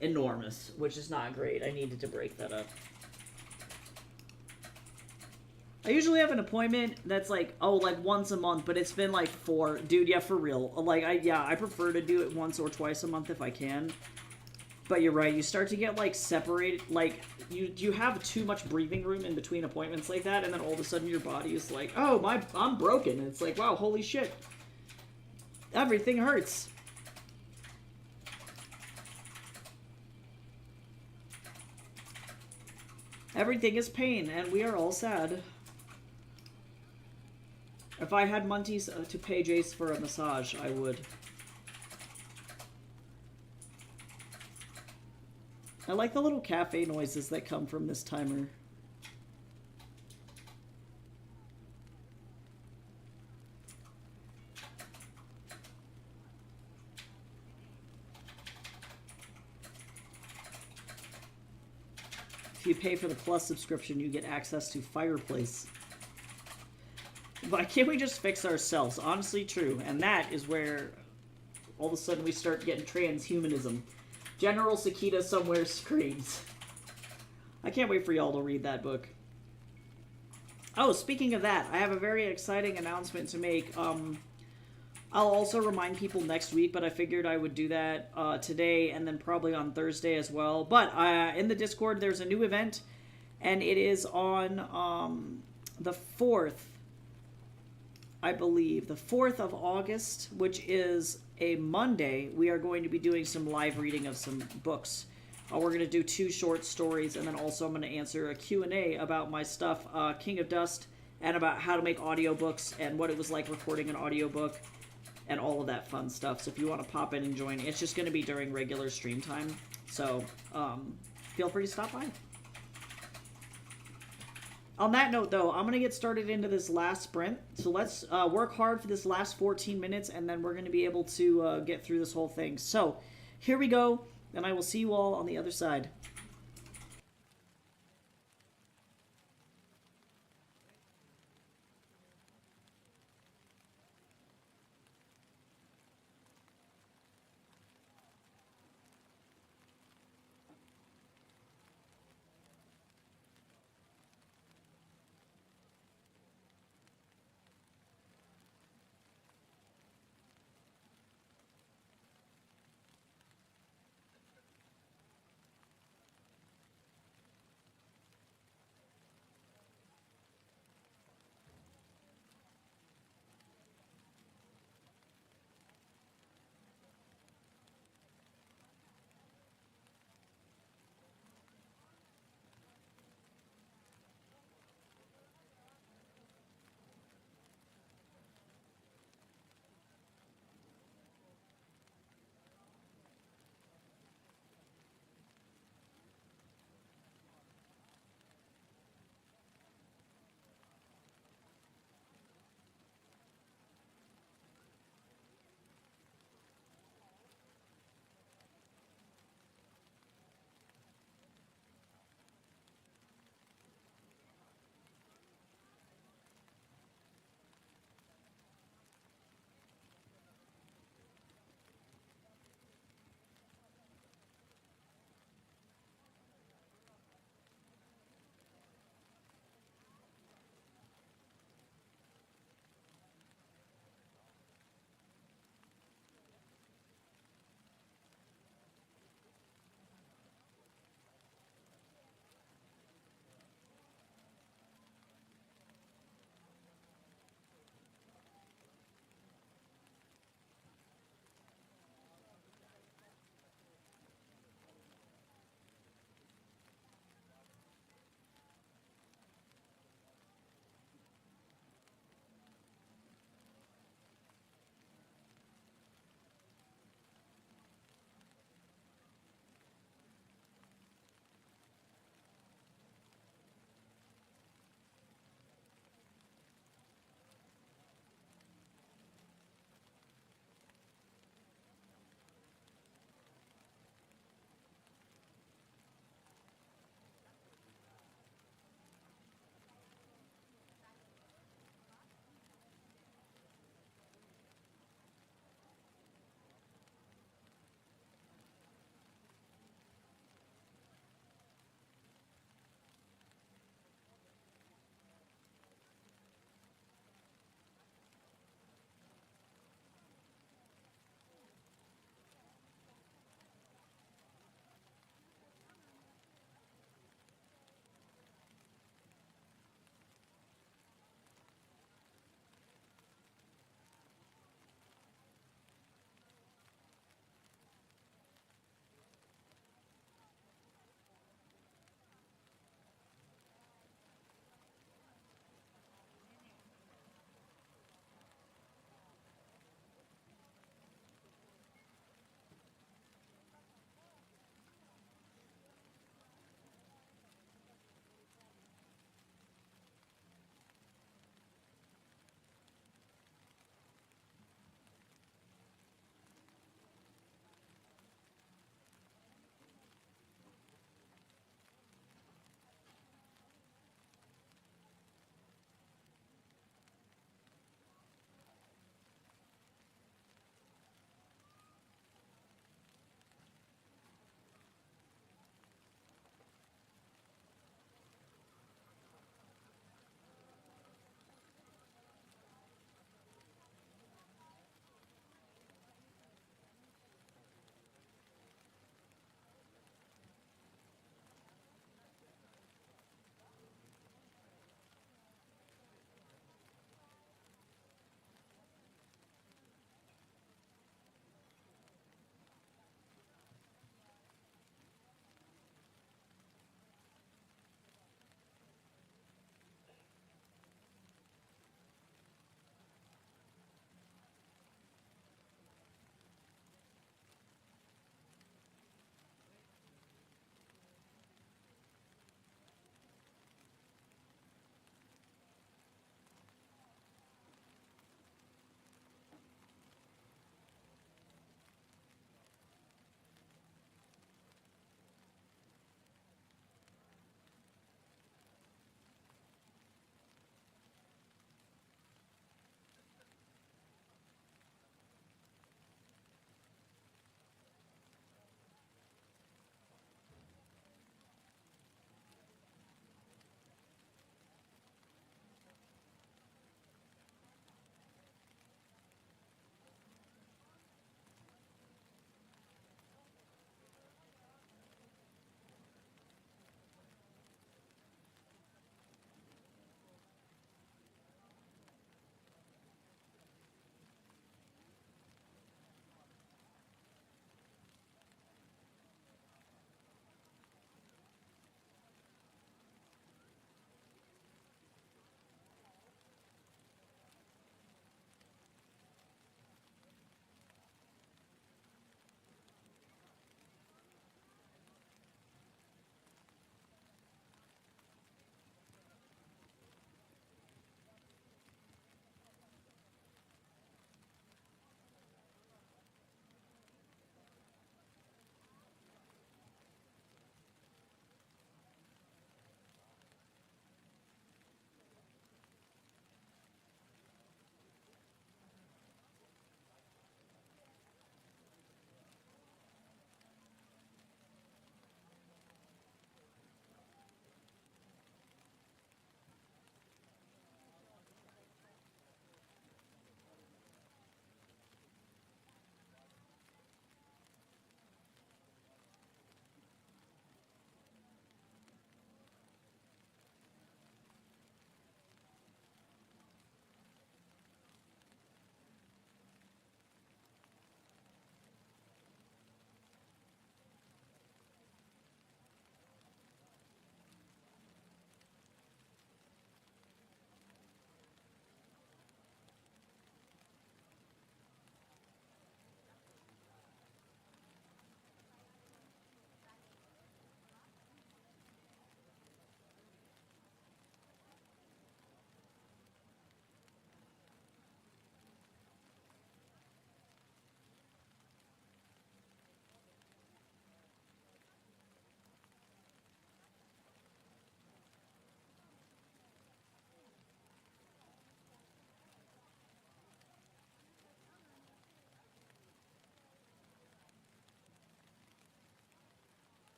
enormous, which is not great. I needed to break that up. I usually have an appointment that's like, like once a month, but it's been like 4. Dude, yeah, for real. Like, I prefer to do it once or twice a month if I can. But you're right, you start to get, like, separated, like, you have too much breathing room in between appointments like that, and then all of a sudden your body is like, oh, I'm broken. And it's like, wow, holy shit. Everything hurts. Everything is pain, and we are all sad. If I had Munties to pay Jace for a massage, I would. I like the little cafe noises that come from this timer. If you pay for the Plus subscription, you get access to Fireplace. Why can't we just fix ourselves? Honestly, true. And that is where all of a sudden we start getting transhumanism. General Sakita somewhere screams. I can't wait for y'all to read that book. Oh, speaking of that, I have a very exciting announcement to make. I'll also remind people next week, but I figured I would do that today and then probably on Thursday as well. But in the Discord, there's a new event, and it is on the 4th, I believe. The 4th of August, which is a Monday. We are going to be doing some live reading of some books. We're going to do 2 short stories, and then also I'm going to answer a Q&A about my stuff, King of Dust, and about how to make audiobooks and what it was like recording an audiobook. And all of that fun stuff. So if you want to pop in and join, it's just going to be during regular stream time. So feel free to stop by. On that note, though, I'm going to get started into this last sprint. So let's work hard for this last 14 minutes, and then we're going to be able to get through this whole thing. So here we go, and I will see you all on the other side.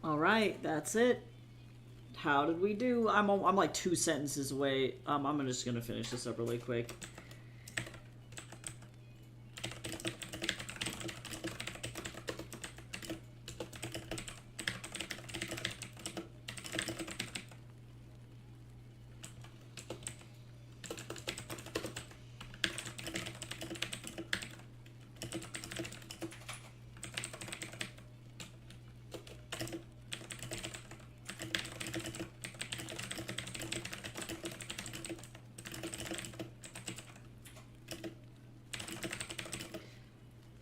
All right, that's it. How did we do? I'm like 2 sentences away. I'm just gonna finish this up really quick.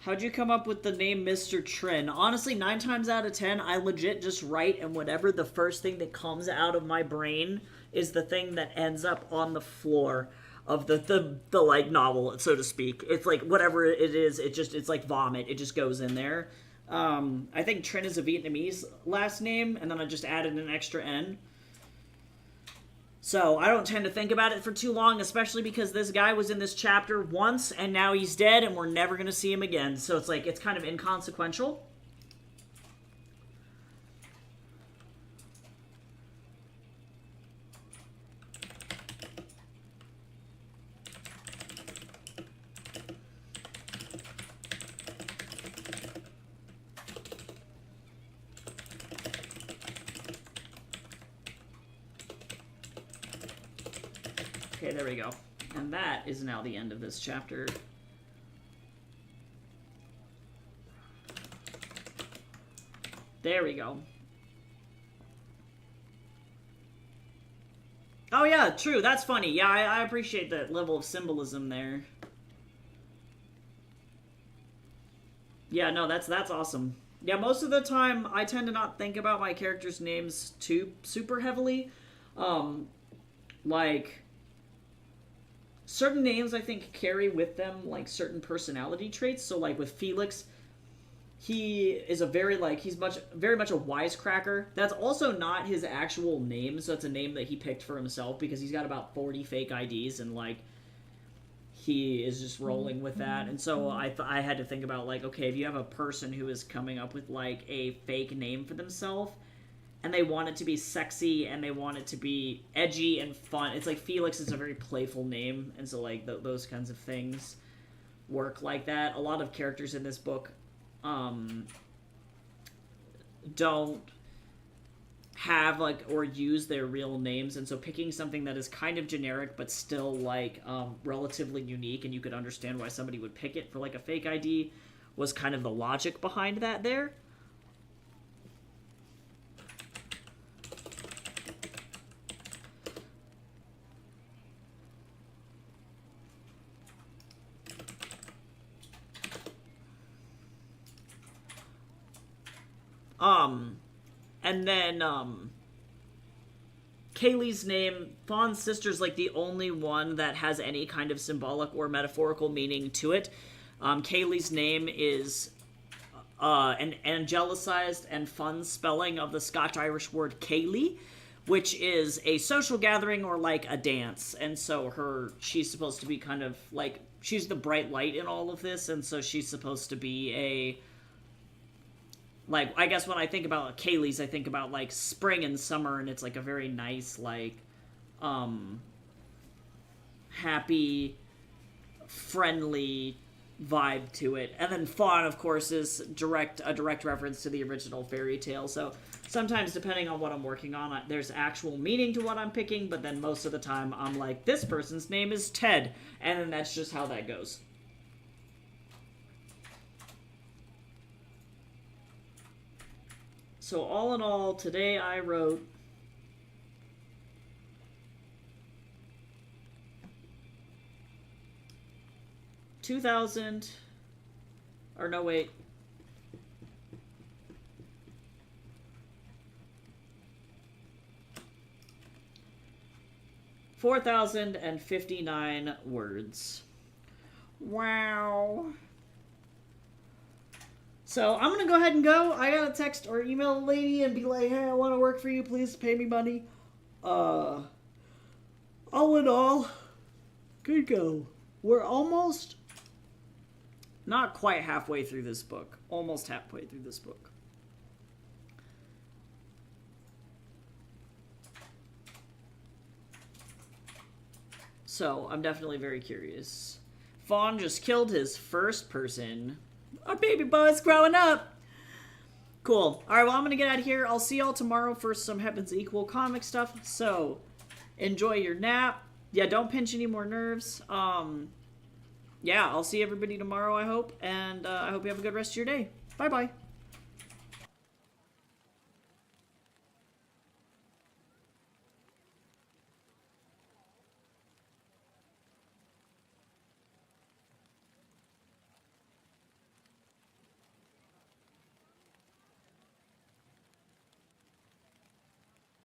How'd you come up with the name Mr. Trin? Honestly, 9 times out of 10, I legit just write, and whatever the first thing that comes out of my brain is the thing that ends up on the floor of the like novel, so to speak. It's like whatever it is, it's like vomit. It just goes in there. I think Trin is a Vietnamese last name, and then I just added an extra N. So I don't tend to think about it for too long, especially because this guy was in this chapter once and now he's dead and we're never going to see him again. So it's like, it's kind of inconsequential. Okay, there we go. And that is now the end of this chapter. There we go. Oh yeah, true, that's funny. Yeah, I appreciate that level of symbolism there. Yeah, no, that's awesome. Yeah, most of the time, I tend to not think about my characters' names too super heavily. Like... certain names, I think, carry with them, like, certain personality traits. So, like, with Felix, he is a very, like, he's very much a wisecracker. That's also not his actual name, so it's a name that he picked for himself, because he's got about 40 fake IDs, and, like, he is just rolling with that. And so I had to think about, like, okay, if you have a person who is coming up with, like, a fake name for themselves, and they want it to be sexy, and they want it to be edgy and fun. It's like Felix is a very playful name, and so like those kinds of things work like that. A lot of characters in this book don't have like or use their real names, and so picking something that is kind of generic but still like relatively unique, and you could understand why somebody would pick it for like a fake ID, was kind of the logic behind that there. And then, Kaylee's name, Fawn's sister's like the only one that has any kind of symbolic or metaphorical meaning to it. Kaylee's name is an angelicized and fun spelling of the Scotch-Irish word Kaylee, which is a social gathering or like a dance. And so she's supposed to be kind of like, she's the bright light in all of this, and so she's supposed to be a... like, I guess when I think about Kaylee's, I think about, like, spring and summer, and it's, like, a very nice, like, happy, friendly vibe to it. And then Fawn, of course, is a direct reference to the original fairy tale. So sometimes, depending on what I'm working on, there's actual meaning to what I'm picking, but then most of the time, I'm like, this person's name is Ted, and then that's just how that goes. So all in all, today I wrote 2,000, or no, wait. $4,059 words. Wow. So I'm going to go ahead and go. I got to text or email a lady and be like, hey, I want to work for you. Please pay me money. All in all, good go. We're almost, not quite halfway through this book. Almost halfway through this book. So I'm definitely very curious. Fawn just killed his first person. Our baby boy's growing up. Cool. All right, well, I'm going to get out of here. I'll see y'all tomorrow for some Heavens Equal comic stuff. So enjoy your nap. Yeah, don't pinch any more nerves. Yeah, I'll see everybody tomorrow, I hope. And I hope you have a good rest of your day. Bye-bye.